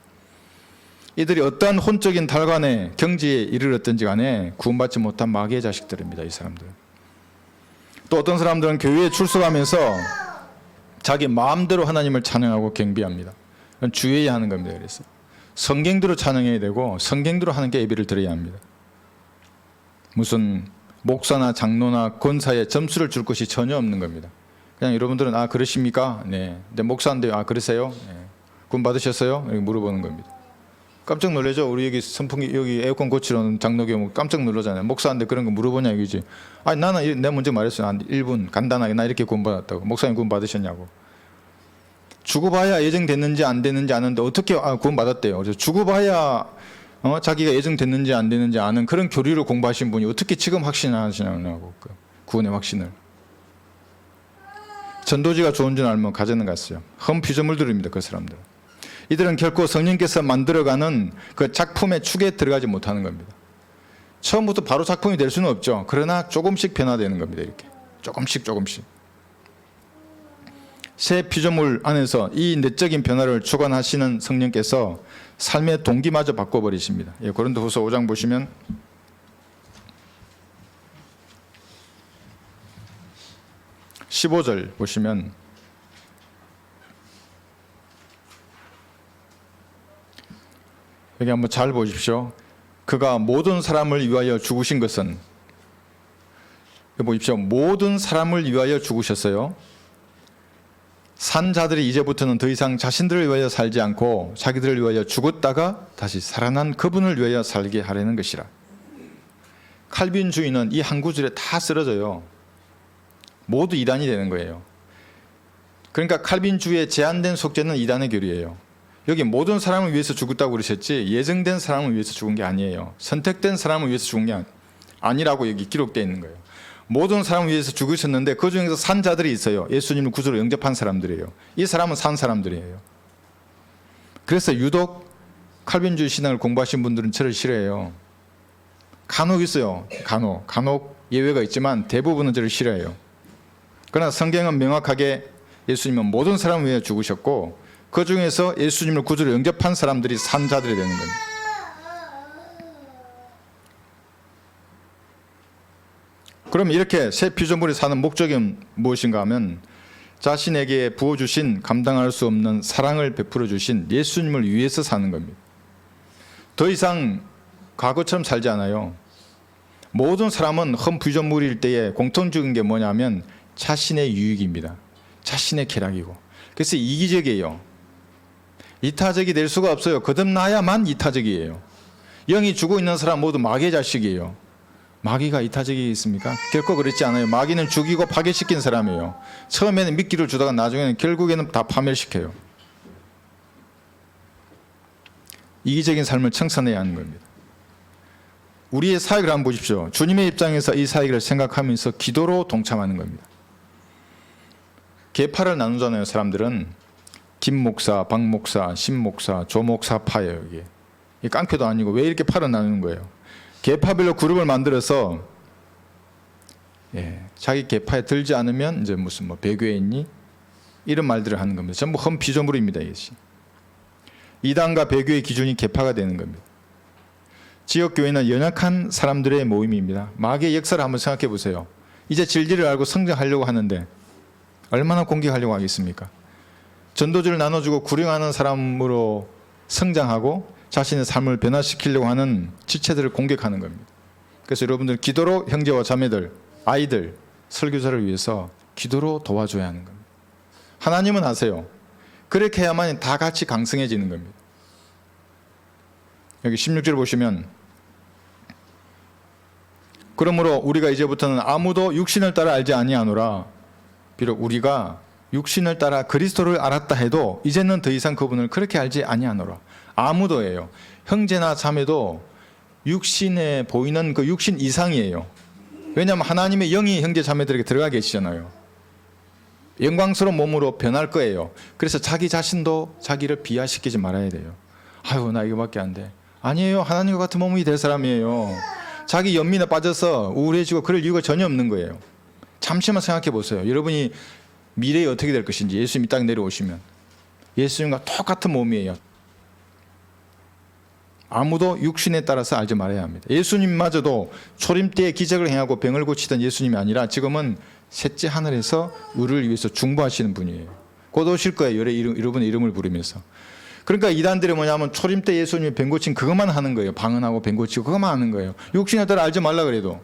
이들이 어떠한 혼적인 달관의 경지에 이르렀든지 간에 구원받지 못한 마귀의 자식들입니다. 이 사람들. 또 어떤 사람들은 교회에 출석하면서 자기 마음대로 하나님을 찬양하고 경배합니다. 그건 주의해야 하는 겁니다. 그래서 성경대로 찬양해야 되고 성경대로 하나님께 예배를 드려야 합니다. 무슨 목사나 장로나 권사에 점수를 줄 것이 전혀 없는 겁니다. 그냥 여러분들은 그러십니까? 네. 근데 목사인데 그러세요? 네. 구원 받으셨어요? 이렇게 물어보는 겁니다. 깜짝 놀라죠. 우리 여기 선풍기 여기 에어컨 고치러 오는 장로교 오면 깜짝 놀라잖아요. 목사인데 그런 거 물어보냐 이거지. 나는 내가 먼저 말했어요. 한 1분 간단하게 나 이렇게 구원 받았다고. 목사님 구원 받으셨냐고. 죽어봐야 예정됐는지 안 됐는지 아는데 어떻게 구원 받았대요. 그래서 죽어봐야 자기가 예정됐는지 안 됐는지 아는 그런 교리를 공부하신 분이 어떻게 지금 확신하시냐고. 그 구원의 확신을. 전도지가 좋은 줄 알면 가져는 갔어요. 흠 피조물들입니다. 그 사람들. 이들은 결코 성령께서 만들어가는 그 작품의 축에 들어가지 못하는 겁니다. 처음부터 바로 작품이 될 수는 없죠. 그러나 조금씩 변화되는 겁니다. 이렇게 조금씩. 새 피조물 안에서 이 내적인 변화를 주관하시는 성령께서 삶의 동기마저 바꿔버리십니다. 예, 고린도후서 5장 보시면 15절 보시면 여기 한번 잘 보십시오. 그가 모든 사람을 위하여 죽으신 것은, 여기 보십시오. 모든 사람을 위하여 죽으셨어요. 산 자들이 이제부터는 더 이상 자신들을 위하여 살지 않고 자기들을 위하여 죽었다가 다시 살아난 그분을 위하여 살게 하려는 것이라. 칼빈주의는 이 한 구절에 다 쓰러져요. 모두 이단이 되는 거예요. 그러니까 칼빈주의의 제한된 속죄는 이단의 교리예요. 여기 모든 사람을 위해서 죽었다고 그러셨지 예정된 사람을 위해서 죽은 게 아니에요. 선택된 사람을 위해서 죽은 게 아니라고 여기 기록되어 있는 거예요. 모든 사람을 위해서 죽으셨는데 그 중에서 산 자들이 있어요. 예수님을 구주로 영접한 사람들이에요. 이 사람은 산 사람들이에요. 그래서 유독 칼빈주의 신앙을 공부하신 분들은 저를 싫어해요. 간혹 있어요. 간혹 예외가 있지만 대부분은 저를 싫어해요. 그러나 성경은 명확하게 예수님은 모든 사람을 위해 죽으셨고 그 중에서 예수님을 구주로 영접한 사람들이 산 자들이 되는 겁니다. 그럼 이렇게 새 피조물이 사는 목적은 무엇인가 하면 자신에게 부어주신 감당할 수 없는 사랑을 베풀어 주신 예수님을 위해서 사는 겁니다. 더 이상 과거처럼 살지 않아요. 모든 사람은 흠 피조물일 때에 공통적인 게 뭐냐면 자신의 유익입니다. 자신의 쾌락이고. 그래서 이기적이에요. 이타적이 될 수가 없어요. 거듭나야만 이타적이에요. 영이 죽어 있는 사람 모두 마귀의 자식이에요. 마귀가 이타적이겠습니까? 결코 그렇지 않아요. 마귀는 죽이고 파괴시킨 사람이에요. 처음에는 미끼를 주다가 나중에는 결국에는 다 파멸시켜요. 이기적인 삶을 청산해야 하는 겁니다. 우리의 사역을 한번 보십시오. 주님의 입장에서 이 사역을 생각하면서 기도로 동참하는 겁니다. 계파를 나누잖아요. 사람들은 김 목사, 박 목사, 신 목사, 조 목사 파예요. 이게 깡패도 아니고 왜 이렇게 파를 나누는 거예요? 계파별로 그룹을 만들어서 자기 계파에 들지 않으면 이제 무슨 뭐 배교에 있니? 이런 말들을 하는 겁니다. 전부 흠 피조물입니다. 이것이. 이단과 배교의 기준이 계파가 되는 겁니다. 지역교회는 연약한 사람들의 모임입니다. 마귀의 역사를 한번 생각해 보세요. 이제 진리를 알고 성장하려고 하는데 얼마나 공격하려고 하겠습니까? 전도지를 나눠주고 구령하는 사람으로 성장하고 자신의 삶을 변화시키려고 하는 지체들을 공격하는 겁니다. 그래서 여러분들 기도로 형제와 자매들, 아이들, 설교자를 위해서 기도로 도와줘야 하는 겁니다. 하나님은 아세요. 그렇게 해야만 다 같이 강성해지는 겁니다. 여기 16절 보시면 그러므로 우리가 이제부터는 아무도 육신을 따라 알지 아니하노라. 비록 우리가 육신을 따라 그리스도를 알았다 해도 이제는 더 이상 그분을 그렇게 알지 아니하노라. 아무도예요. 형제나 자매도 육신에 보이는 그 육신 이상이에요. 왜냐하면 하나님의 영이 형제 자매들에게 들어가 계시잖아요. 영광스러운 몸으로 변할 거예요. 그래서 자기 자신도 자기를 비하시키지 말아야 돼요. 아유 나 이거밖에 안 돼. 아니에요. 하나님과 같은 몸이 될 사람이에요. 자기 연민에 빠져서 우울해지고 그럴 이유가 전혀 없는 거예요. 잠시만 생각해 보세요. 여러분이 미래에 어떻게 될 것인지 예수님이 딱 내려오시면 예수님과 똑같은 몸이에요. 아무도 육신에 따라서 알지 말아야 합니다. 예수님마저도 초림 때에 기적을 행하고 병을 고치던 예수님이 아니라 지금은 셋째 하늘에서 우리를 위해서 중보하시는 분이에요. 곧 오실 거예요. 여러분의 이름을 부르면서. 그러니까 이단들이 뭐냐면 초림 때 예수님이 병 고친 그것만 하는 거예요. 방언하고 병 고치고 그것만 하는 거예요. 육신에 따라 알지 말라 그래도.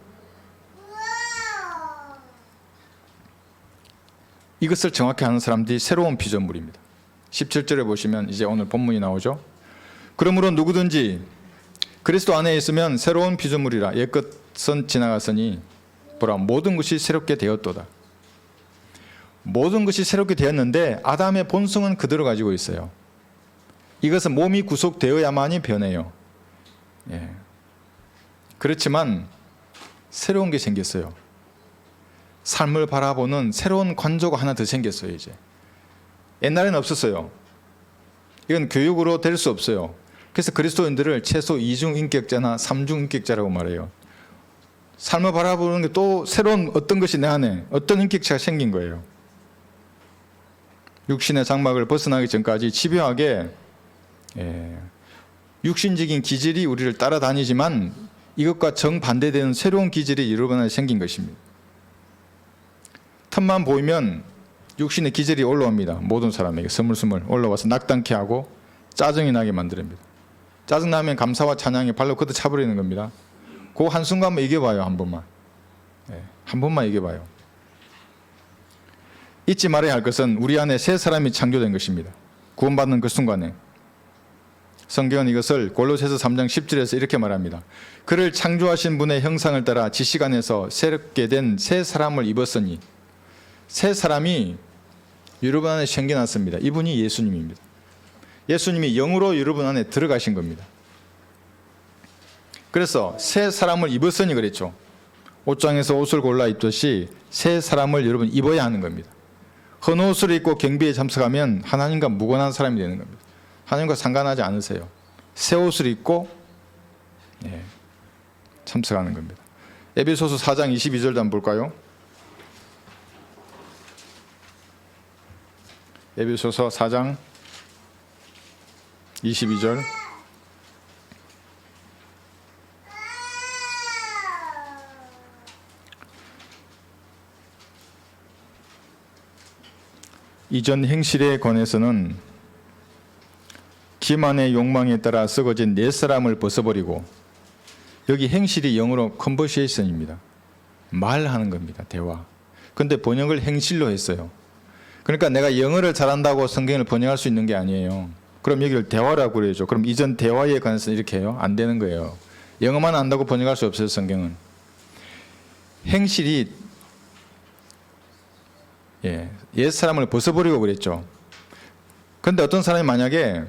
이것을 정확히 아는 사람들이 새로운 피조물입니다. 17절에 보시면 이제 오늘 본문이 나오죠. 그러므로 누구든지 그리스도 안에 있으면 새로운 피조물이라. 옛것은 지나갔으니 보라 모든 것이 새롭게 되었도다. 모든 것이 새롭게 되었는데 아담의 본성은 그대로 가지고 있어요. 이것은 몸이 구속되어야만이 변해요. 그렇지만 새로운 게 생겼어요. 삶을 바라보는 새로운 관조가 하나 더 생겼어요. 이제 옛날에는 없었어요. 이건 교육으로 될 수 없어요. 그래서 그리스도인들을 최소 2중 인격자나 3중 인격자라고 말해요. 삶을 바라보는 게 또 새로운 어떤 것이 내 안에 어떤 인격체가 생긴 거예요. 육신의 장막을 벗어나기 전까지 집요하게 육신적인 기질이 우리를 따라다니지만 이것과 정반대되는 새로운 기질이 여러분 안에 생긴 것입니다. 틈만 보이면 육신의 기질이 올라옵니다. 모든 사람에게 스물스물 올라와서 낙담케 하고 짜증이 나게 만듭니다. 짜증나면 감사와 찬양이 발로 걷어 차버리는 겁니다. 그 한순간만 이겨봐요. 한 번만. 한 번만 이겨봐요. 잊지 말아야 할 것은 우리 안에 새 사람이 창조된 것입니다. 구원받는 그 순간에. 성경은 이것을 골로새서 3장 10절에서 이렇게 말합니다. 그를 창조하신 분의 형상을 따라 지시간에서 새롭게 된 새 사람을 입었으니, 새 사람이 여러분 안에 생겨났습니다. 이분이 예수님입니다. 예수님이 영으로 여러분 안에 들어가신 겁니다. 그래서 새 사람을 입었으니 그랬죠. 옷장에서 옷을 골라 입듯이 새 사람을 여러분 입어야 하는 겁니다. 헌옷을 입고 경비에 참석하면 하나님과 무관한 사람이 되는 겁니다. 하나님과 상관하지 않으세요. 새 옷을 입고 참석하는 겁니다. 에베소서 4장 22절도 한번 볼까요? 에베소서 4장 22절. 이전 행실에 관해서는 기만의 욕망에 따라 썩어진 옛 사람을 벗어버리고, 여기 행실이 영어로 컨버세이션입니다. 말하는 겁니다. 대화. 근데 번역을 행실로 했어요. 그러니까 내가 영어를 잘한다고 성경을 번역할 수 있는 게 아니에요. 그럼 여기를 대화라고 그러죠. 그럼 이전 대화에 관해서 이렇게 해요? 안 되는 거예요. 영어만 안다고 번역할 수 없어요. 성경은. 행실이 옛 사람을 벗어버리고 그랬죠. 그런데 어떤 사람이 만약에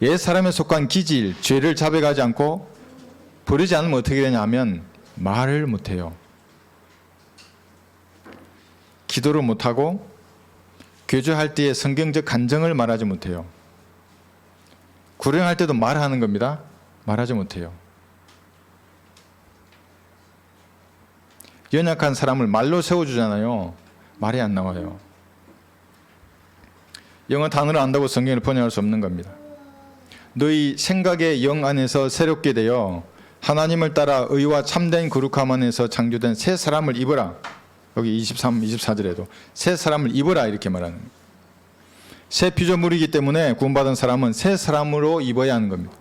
옛 사람에 속한 기질, 죄를 자백하지 않고 버리지 않으면 어떻게 되냐 하면 말을 못해요. 기도를 못하고 교제할 때의 성경적 간증을 말하지 못해요. 구령할 때도 말하는 겁니다. 말하지 못해요. 연약한 사람을 말로 세워주잖아요. 말이 안 나와요. 영어 단어를 안다고 성경을 번역할 수 없는 겁니다. 너희 생각의 영 안에서 새롭게 되어 하나님을 따라 의와 참된 거룩함 안에서 창조된 새 사람을 입어라. 여기 23, 24절에도 새 사람을 입어라 이렇게 말하는 겁니다. 새 피조물이기 때문에 구원받은 사람은 새 사람으로 입어야 하는 겁니다.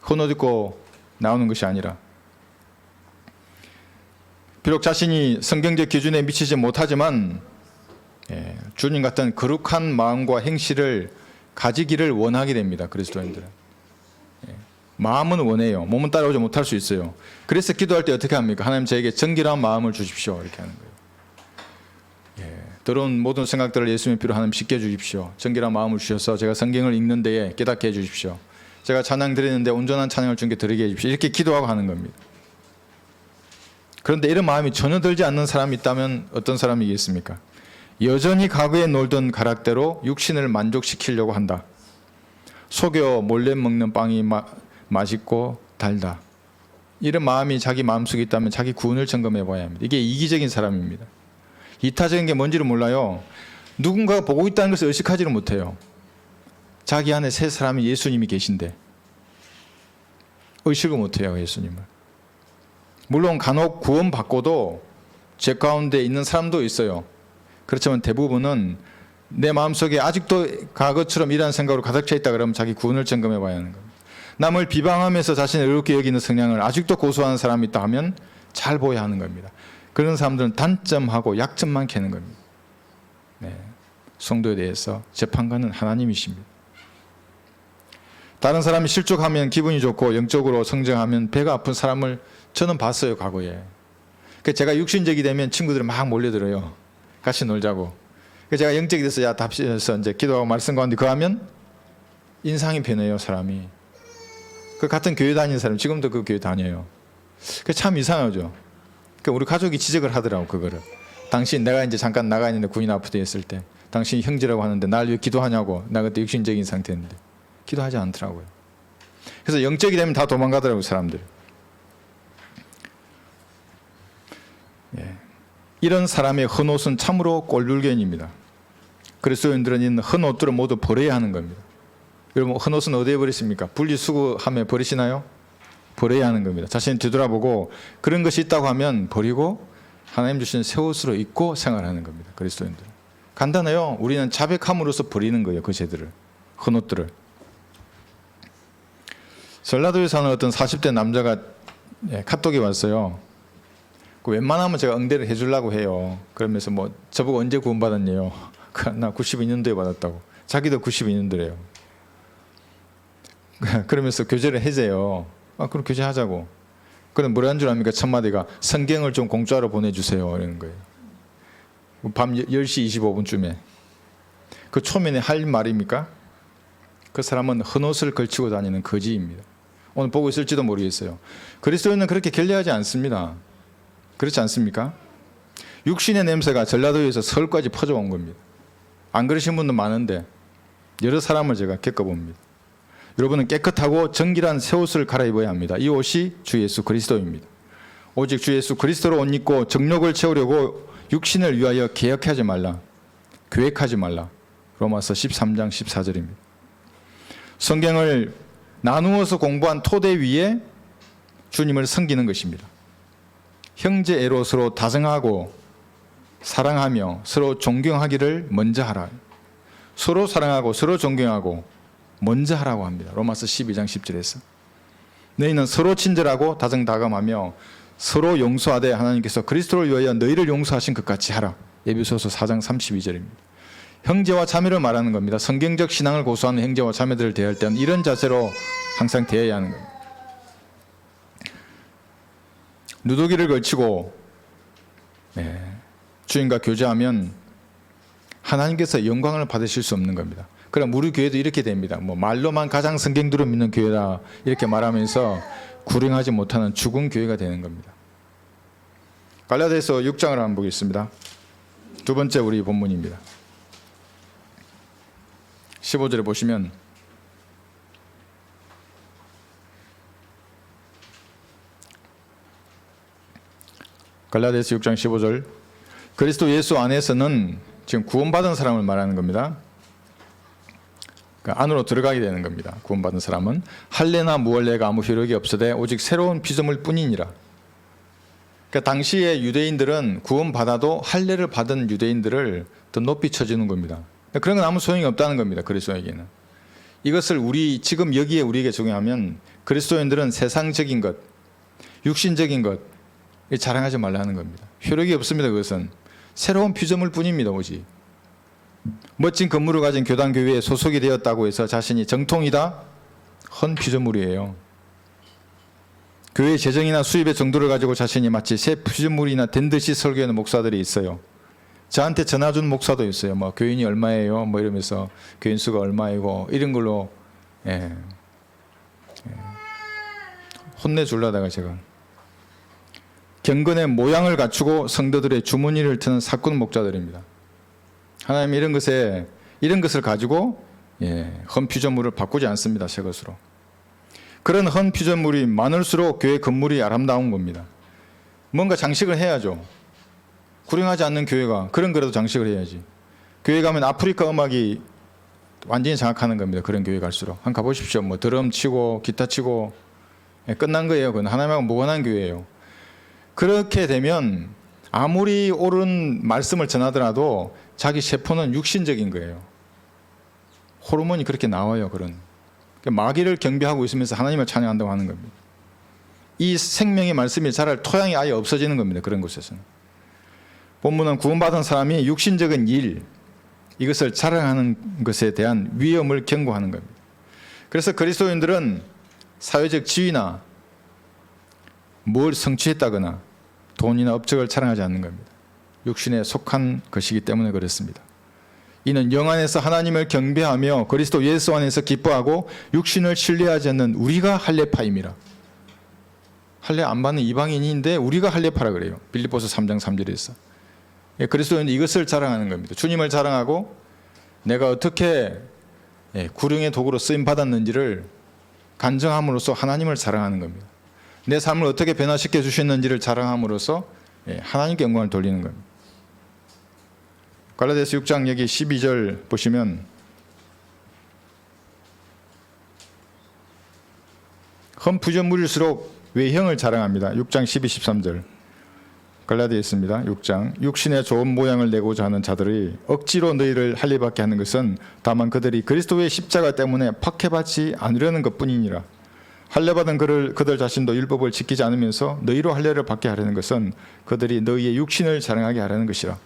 헌옷 입고 나오는 것이 아니라. 비록 자신이 성경적 기준에 미치지 못하지만 주님 같은 거룩한 마음과 행실을 가지기를 원하게 됩니다. 그리스도인들은. 마음은 원해요. 몸은 따라오지 못할 수 있어요. 그래서 기도할 때 어떻게 합니까? 하나님 저에게 정결한 마음을 주십시오. 이렇게 하는 거예요. 더러운 모든 생각들을 예수님의 피로 하나님 씻겨 주십시오. 정결한 마음을 주셔서 제가 성경을 읽는 데에 깨닫게 해 주십시오. 제가 찬양 드리는데 온전한 찬양을 주님께 드리게 해 주십시오. 이렇게 기도하고 하는 겁니다. 그런데 이런 마음이 전혀 들지 않는 사람이 있다면 어떤 사람이겠습니까? 여전히 과거에 놀던 가락대로 육신을 만족시키려고 한다. 속여 몰래 먹는 빵이 맛있고 달다. 이런 마음이 자기 마음속에 있다면 자기 구원을 점검해 봐야 합니다. 이게 이기적인 사람입니다. 이타적인 게 뭔지를 몰라요. 누군가가 보고 있다는 것을 의식하지를 못해요. 자기 안에 새 사람이 예수님이 계신데 의식을 못해요. 예수님을. 물론 간혹 구원받고도 죄 가운데 있는 사람도 있어요. 그렇지만 대부분은 내 마음속에 아직도 과거처럼 이런 생각으로 가득 차 있다 그러면 자기 구원을 점검해 봐야 하는 겁니다. 남을 비방하면서 자신을 의롭게 여기는 성향을 아직도 고수하는 사람이 있다 하면 잘 보여야 하는 겁니다. 그런 사람들은 단점하고 약점만 캐는 겁니다. 성도에 대해서 재판관은 하나님이십니다. 다른 사람이 실족하면 기분이 좋고 영적으로 성장하면 배가 아픈 사람을 저는 봤어요. 과거에. 제가 육신적이 되면 친구들이 막 몰려들어요. 같이 놀자고. 제가 영적이 돼서 야 답시해서 이제 기도하고 말씀 가운데 그하면 인상이 변해요. 사람이. 그 같은 교회 다니는 사람 지금도 그 교회 다녀요. 참 이상하죠. 우리 가족이 지적을 하더라고 그거를. 당신 내가 이제 잠깐 나가 있는데 군인 아프다 했을 때 당신이 형제라고 하는데 날 왜 기도하냐고. 나 그때 육신적인 상태인데 기도하지 않더라고요. 그래서 영적이 되면 다 도망가더라고요. 사람들. 이런 사람의 헌옷은 참으로 꼴불견입니다. 그리스도인들은 있는 헌 옷들을 모두 버려야 하는 겁니다. 여러분, 헌 옷은 어디에 버리십니까? 분리수거함에 버리시나요? 버려야 하는 겁니다. 자신이 뒤돌아보고 그런 것이 있다고 하면 버리고 하나님 주신 새 옷으로 입고 생활하는 겁니다. 그리스도인들은. 간단해요. 우리는 자백함으로써 버리는 거예요. 그 죄들을, 헌 옷들을. 전라도에 사는 어떤 40대 남자가 카톡이 왔어요. 웬만하면 제가 응대를 해주려고 해요. 그러면서 뭐 저보고 언제 구원받았냐요. 나 92년도에 받았다고. 자기도 92년도래요. 그러면서 교제를 해제요. 그럼 교제하자고. 그럼 뭐라는 줄 압니까? 첫 마디가 성경을 좀 공짜로 보내주세요. 이러는 거예요. 밤 10시 25분쯤에. 그 초면에 할 말입니까? 그 사람은 헌옷을 걸치고 다니는 거지입니다. 오늘 보고 있을지도 모르겠어요. 그리스도인은 그렇게 결례하지 않습니다. 그렇지 않습니까? 육신의 냄새가 전라도에서 서울까지 퍼져온 겁니다. 안 그러신 분도 많은데 여러 사람을 제가 겪어봅니다. 여러분은 깨끗하고 정결한 새 옷을 갈아입어야 합니다. 이 옷이 주 예수 그리스도입니다. 오직 주 예수 그리스도로 옷 입고 정욕을 채우려고 육신을 위하여 계획하지 말라. 계획하지 말라. 로마서 13장 14절입니다. 성경을 나누어서 공부한 토대 위에 주님을 섬기는 것입니다. 형제 에로서로 다정하고 사랑하며 서로 존경하기를 먼저 하라. 서로 사랑하고 서로 존경하고 먼저 하라고 합니다. 로마서 12장 10절에서. 너희는 서로 친절하고 다정다감하며 서로 용서하되 하나님께서 그리스도를 위하여 너희를 용서하신 것 같이 하라. 에베소서 4장 32절입니다. 형제와 자매를 말하는 겁니다. 성경적 신앙을 고수하는 형제와 자매들을 대할 때는 이런 자세로 항상 대해야 하는 겁니다. 누더기를 걸치고 주인과 교제하면 하나님께서 영광을 받으실 수 없는 겁니다. 그럼 우리 교회도 이렇게 됩니다. 뭐 말로만 가장 성경들을 믿는 교회다 이렇게 말하면서 구령하지 못하는 죽은 교회가 되는 겁니다. 갈라디아서 6장을 한번 보겠습니다. 두 번째 우리 본문입니다. 15절에 보시면 갈라디아서 6장 15절 그리스도 예수 안에서는 지금 구원받은 사람을 말하는 겁니다. 그러니까 안으로 들어가게 되는 겁니다. 구원받은 사람은 할례나 무할례가 아무 효력이 없으되 오직 새로운 피조물 뿐이니라. 그러니까 당시에 유대인들은 구원받아도 할례를 받은 유대인들을 더 높이 쳐주는 겁니다. 그런 건 아무 소용이 없다는 겁니다. 그리스도에게는. 이것을 지금 여기에 우리에게 적용하면 그리스도인들은 세상적인 것, 육신적인 것 자랑하지 말라는 겁니다. 효력이 없습니다. 그것은 새로운 피조물 뿐입니다. 오직 멋진 건물을 가진 교단 교회에 소속이 되었다고 해서 자신이 정통이다? 헌 피조물이에요. 교회 재정이나 수입의 정도를 가지고 자신이 마치 새 피조물이나 된 듯이 설교하는 목사들이 있어요. 저한테 전화 준 목사도 있어요. 뭐 교인이 얼마예요? 뭐 이러면서 교인 수가 얼마이고 이런 걸로 혼내주려다가 제가 경건의 모양을 갖추고 성도들의 주머니를 트는 사꾼 목자들입니다. 하나님 이런 것을 가지고 헌 피조물을 바꾸지 않습니다. 새 것으로. 그런 헌 피조물이 많을수록 교회 건물이 아름다운 겁니다. 뭔가 장식을 해야죠. 구령하지 않는 교회가 그런 거라도 장식을 해야지. 교회 가면 아프리카 음악이 완전히 장악하는 겁니다. 그런 교회 갈수록. 한번 가보십시오. 뭐 드럼 치고 기타 치고 끝난 거예요. 그건 하나님하고 무관한 교회예요. 그렇게 되면 아무리 옳은 말씀을 전하더라도 자기 세포는 육신적인 거예요. 호르몬이 그렇게 나와요. 그런 마귀를 경배하고 있으면서 하나님을 찬양한다고 하는 겁니다. 이 생명의 말씀이 자랄 토양이 아예 없어지는 겁니다. 그런 곳에서는. 본문은 구원받은 사람이 육신적인 일, 이것을 자랑하는 것에 대한 위험을 경고하는 겁니다. 그래서 그리스도인들은 사회적 지위나 뭘 성취했다거나 돈이나 업적을 자랑하지 않는 겁니다. 육신에 속한 것이기 때문에 그렇습니다. 이는 영 안에서 하나님을 경배하며 그리스도 예수 안에서 기뻐하고 육신을 신뢰하지 않는 우리가 할례파임이라. 할례 안 받는 이방인인데 우리가 할례파라 그래요. 빌립보서 3장 3절에서. 그리스도인은 이것을 자랑하는 겁니다. 주님을 자랑하고 내가 어떻게 구령의 도구로 쓰임 받았는지를 간증함으로써 하나님을 자랑하는 겁니다. 내 삶을 어떻게 변화시켜 주셨는지를 자랑함으로써 하나님께 영광을 돌리는 겁니다. 갈라디아서 6장 여기 12절 보시면 흠피조물일수록 외형을 자랑합니다. 6장 12, 13절 갈라디아에 있습니다. 6장 육신의 좋은 모양을 내고자 하는 자들이 억지로 너희를 할례받게 하는 것은 다만 그들이 그리스도의 십자가 때문에 박해받지 않으려는 것뿐이니라. 할례받은 그들 자신도 율법을 지키지 않으면서 너희로 할례를 받게 하려는 것은 그들이 너희의 육신을 자랑하게 하려는 것이라.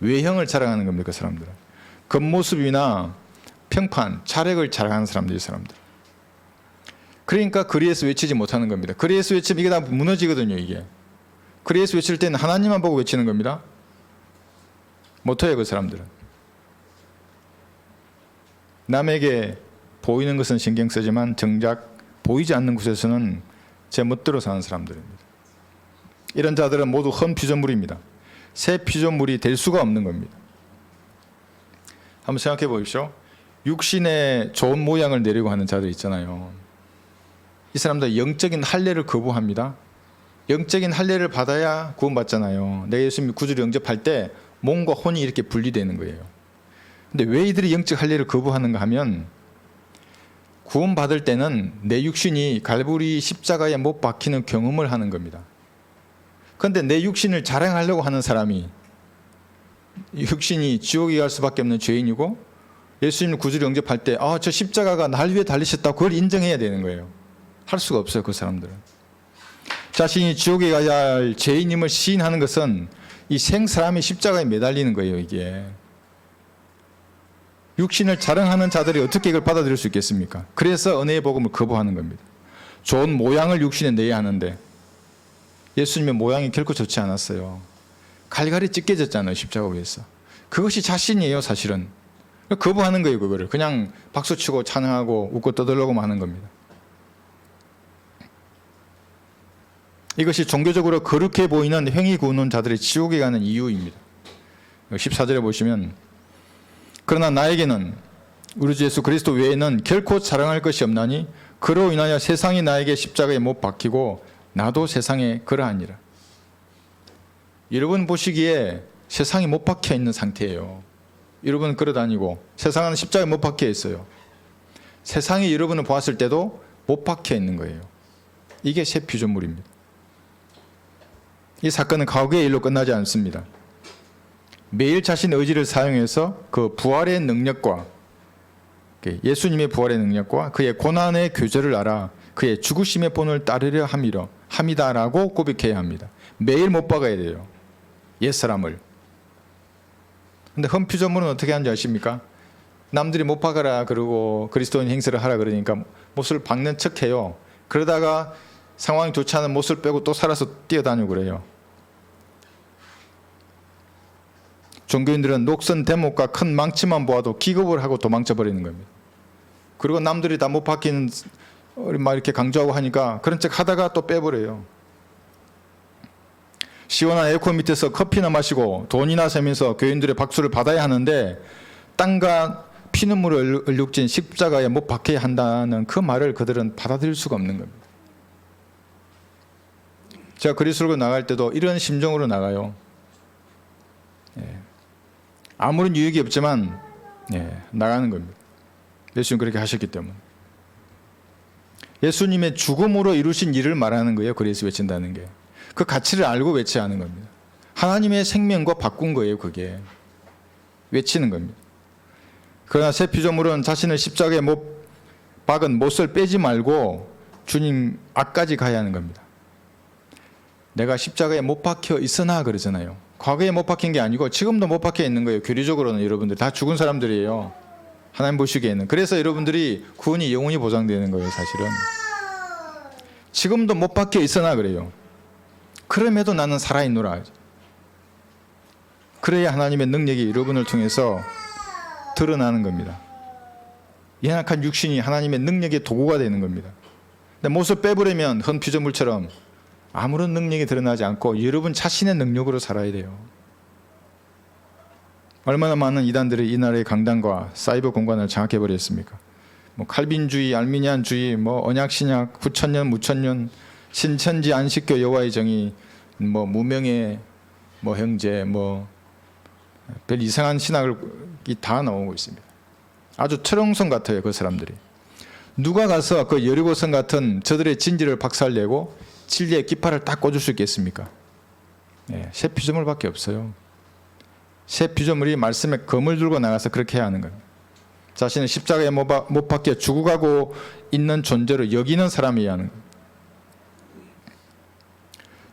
외형을 자랑하는 겁니다. 그 사람들은 겉모습이나 평판, 차력을 자랑하는 사람들이 사람들. 그러니까 그리에서 외치지 못하는 겁니다. 그리에서 외치면 이게 다 무너지거든요. 이게 그리에서 외칠 때는 하나님만 보고 외치는 겁니다. 못해요. 그 사람들은 남에게 보이는 것은 신경 쓰지만 정작 보이지 않는 곳에서는 제 멋대로 사는 사람들입니다. 이런 자들은 모두 헌 피조물입니다. 새 피조물이 될 수가 없는 겁니다. 한번 생각해 보십시오. 육신의 좋은 모양을 내려고 하는 자들 있잖아요. 이 사람들 영적인 할례를 거부합니다. 영적인 할례를 받아야 구원받잖아요. 내가 예수님 구주를 영접할 때 몸과 혼이 이렇게 분리되는 거예요. 근데 왜 이들이 영적 할례를 거부하는가 하면 구원받을 때는 내 육신이 갈보리 십자가에 못 박히는 경험을 하는 겁니다. 그런데 내 육신을 자랑하려고 하는 사람이 육신이 지옥에 갈 수밖에 없는 죄인이고 예수님 구주를 영접할 때 저 십자가가 날 위해 달리셨다고 그걸 인정해야 되는 거예요. 할 수가 없어요. 그 사람들은. 자신이 지옥에 가야 할 죄인임을 시인하는 것은 이 생사람이 십자가에 매달리는 거예요. 이게 육신을 자랑하는 자들이 어떻게 이걸 받아들일 수 있겠습니까? 그래서 은혜의 복음을 거부하는 겁니다. 좋은 모양을 육신에 내야 하는데 예수님의 모양이 결코 좋지 않았어요. 갈갈이 찢겨졌잖아요. 십자가 위에서. 그것이 자신이에요. 사실은. 거부하는 거예요. 그거를 그냥 박수치고 찬양하고 웃고 떠들려고 하는 겁니다. 이것이 종교적으로 거룩해 보이는 행위 구는 자들이 지옥에 가는 이유입니다. 14절에 보시면 그러나 나에게는 우리 주 예수 그리스도 외에는 결코 자랑할 것이 없나니 그로 인하여 세상이 나에게 십자가에 못 박히고 나도 세상에 그러하니라. 여러분 보시기에 세상이 못 박혀 있는 상태예요. 여러분은 끌어다니고 세상은 십자가에 못 박혀 있어요. 세상이 여러분을 보았을 때도 못 박혀 있는 거예요. 이게 새 피조물입니다. 이 사건은 과거의 일로 끝나지 않습니다. 매일 자신의 의지를 사용해서 그 부활의 능력과 예수님의 부활의 능력과 그의 고난의 교제를 알아 그의 죽으심의 본을 따르려 함이다라고 고백해야 합니다. 매일 못 박아야 돼요. 옛사람을. 근데 흠피조물은 어떻게 하는지 아십니까? 남들이 못 박아라 그러고 그리스도인 행세를 하라 그러니까 못을 박는 척해요. 그러다가 상황이 좋지 않은 못을 빼고 또 살아서 뛰어다니고 그래요. 종교인들은 녹슨 대목과 큰 망치만 보아도 기겁을 하고 도망쳐 버리는 겁니다. 그리고 남들이 다 못 박히는 막 이렇게 강조하고 하니까 그런 척 하다가 또 빼버려요. 시원한 에어컨 밑에서 커피나 마시고 돈이나 세면서 교인들의 박수를 받아야 하는데 땅과 피눈물을 얼룩진 십자가에 못 박혀야 한다는 그 말을 그들은 받아들일 수가 없는 겁니다. 제가 그리스도로 나갈 때도 이런 심정으로 나가요. 아무런 유익이 없지만 나가는 겁니다. 예수님 그렇게 하셨기 때문에. 예수님의 죽음으로 이루신 일을 말하는 거예요. 그래서 외친다는 게. 그 가치를 알고 외쳐야 하는 겁니다. 하나님의 생명과 바꾼 거예요. 그게. 외치는 겁니다. 그러나 새 피조물은 자신을 십자가에 못 박은 못을 빼지 말고 주님 앞까지 가야 하는 겁니다. 내가 십자가에 못 박혀 있으나 그러잖아요. 과거에 못 박힌 게 아니고 지금도 못 박혀 있는 거예요. 교리적으로는 여러분들 다 죽은 사람들이에요. 하나님 보시기에는. 그래서 여러분들이 구원이 영원히 보장되는 거예요. 사실은. 지금도 못 박혀 있으나 그래요. 그럼에도 나는 살아있노라. 그래야 하나님의 능력이 여러분을 통해서 드러나는 겁니다. 연약한 육신이 하나님의 능력의 도구가 되는 겁니다. 근데 못을 빼버리면 헌 피조물처럼 아무런 능력이 드러나지 않고 여러분 자신의 능력으로 살아야 돼요. 얼마나 많은 이단들이 이 나라의 강단과 사이버 공간을 장악해버렸습니까? 칼빈주의, 알미니안주의, 언약신약, 9천년, 무천년, 신천지, 안식교, 여호와의 정의, 무명의 형제, 별 이상한 신학이 다 나오고 있습니다. 아주 철옹성 같아요, 그 사람들이. 누가 가서 그 여리고성 같은 저들의 진지를 박살내고 진리의 깃발을 딱 꽂을 수 있겠습니까? 새 피조물밖에 없어요. 새 피조물이 말씀의 검을 들고 나가서 그렇게 해야 하는 거예요. 자신을 십자가에 못 박혀 죽어가고 있는 존재로 여기는 사람이어야 하는 거예요.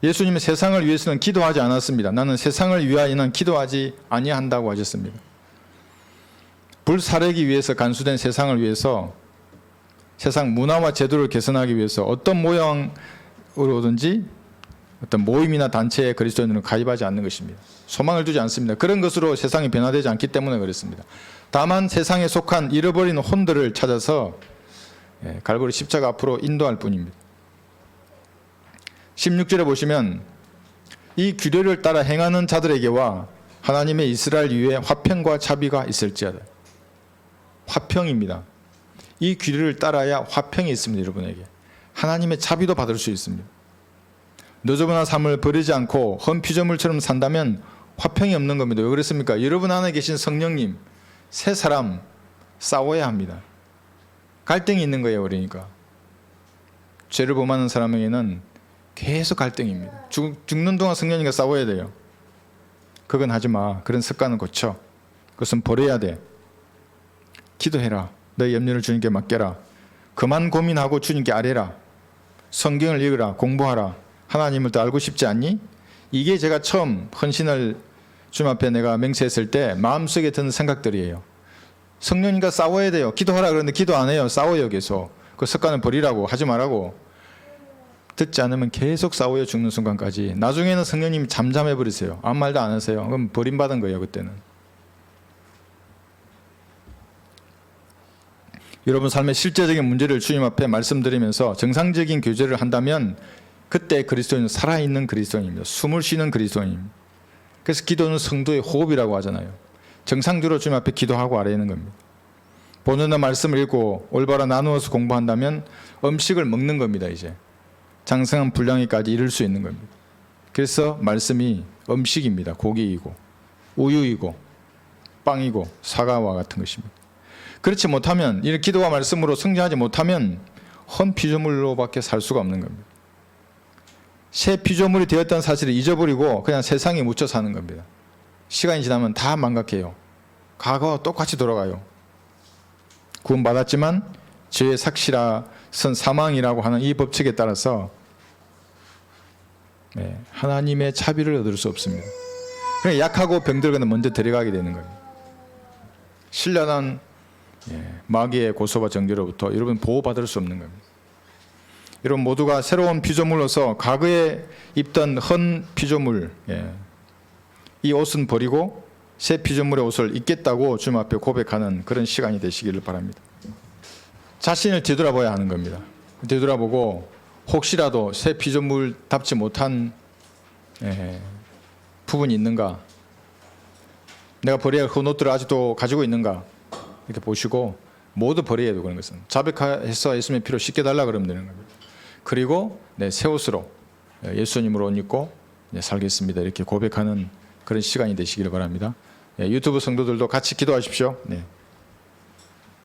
예수님은 세상을 위해서는 기도하지 않았습니다. 나는 세상을 위하여는 기도하지 아니한다고 하셨습니다. 불사르기 위해서 간수된 세상을 위해서, 세상 문화와 제도를 개선하기 위해서 어떤 모양으로든지 어떤 모임이나 단체에 그리스도인들은 가입하지 않는 것입니다. 소망을 두지 않습니다. 그런 것으로 세상이 변화되지 않기 때문에 그렇습니다. 다만 세상에 속한 잃어버린 혼들을 찾아서 갈보리 십자가 앞으로 인도할 뿐입니다. 16절에 보시면 이 규례를 따라 행하는 자들에게와 하나님의 이스라엘 위에 화평과 자비가 있을지어다. 화평입니다. 이 규례를 따라야 화평이 있습니다. 여러분에게 하나님의 자비도 받을 수 있습니다. 너저분한 삶을 버리지 않고 헌 피조물처럼 산다면 화평이 없는 겁니다. 왜 그렇습니까? 여러분 안에 계신 성령님, 새 사람 싸워야 합니다. 갈등이 있는 거예요. 그러니까 죄를 범하는 사람에게는 계속 갈등입니다. 죽는 동안 성령님과 싸워야 돼요. 그건 하지 마. 그런 습관은 고쳐. 그것은 버려야 돼. 기도해라. 너의 염려를 주님께 맡겨라. 그만 고민하고 주님께 아뢰라. 성경을 읽으라. 공부하라. 하나님을 더 알고 싶지 않니? 이게 제가 처음 헌신을 주님 앞에 내가 맹세했을 때 마음속에 드는 생각들이에요. 성령님과 싸워야 돼요. 기도하라 그러는데 기도 안 해요. 싸워요 계속. 그 습관을 버리라고 하지 말라고. 듣지 않으면 계속 싸워요. 죽는 순간까지. 나중에는 성령님이 잠잠해 버리세요. 아무 말도 안 하세요. 그럼 버림받은 거예요. 그때는. 여러분 삶의 실제적인 문제를 주님 앞에 말씀드리면서 정상적인 교제를 한다면 그때 그리스도인은 살아있는 그리스도인입니다. 숨을 쉬는 그리스도인입니다. 그래서 기도는 성도의 호흡이라고 하잖아요. 정상적으로 주님 앞에 기도하고 아뢰는 겁니다. 본연의 말씀을 읽고 올바로 나누어서 공부한다면 음식을 먹는 겁니다. 이제 장성한 분량에까지 이를 수 있는 겁니다. 그래서 말씀이 음식입니다. 고기이고 우유이고 빵이고 사과와 같은 것입니다. 그렇지 못하면 이 기도와 말씀으로 성장하지 못하면 헌 피조물로밖에 살 수가 없는 겁니다. 새 피조물이 되었다는 사실을 잊어버리고 그냥 세상에 묻혀 사는 겁니다. 시간이 지나면 다 망각해요. 과거와 똑같이 돌아가요. 구원받았지만 죄의 삭시라선 사망이라고 하는 이 법칙에 따라서 하나님의 자비를 얻을 수 없습니다. 그냥 약하고 병들거나 먼저 데려가게 되는 거예요. 신랄한 마귀의 고소와 정죄로부터 여러분 보호받을 수 없는 겁니다. 여러분 모두가 새로운 피조물로서 과거에 입던 헌 피조물, 이 옷은 버리고 새 피조물의 옷을 입겠다고 주님 앞에 고백하는 그런 시간이 되시기를 바랍니다. 자신을 뒤돌아봐야 하는 겁니다. 뒤돌아보고 혹시라도 새 피조물답지 못한 부분이 있는가, 내가 버려야 할 헌 옷들을 아직도 가지고 있는가 이렇게 보시고 모두 버려야 되고 그런 것은 자백해서 예수님의 피로 씻겨달라 그러면 되는 겁니다. 그리고 새 옷으로 예수님으로 옷 입고 살겠습니다 이렇게 고백하는 그런 시간이 되시기를 바랍니다. 유튜브 성도들도 같이 기도하십시오.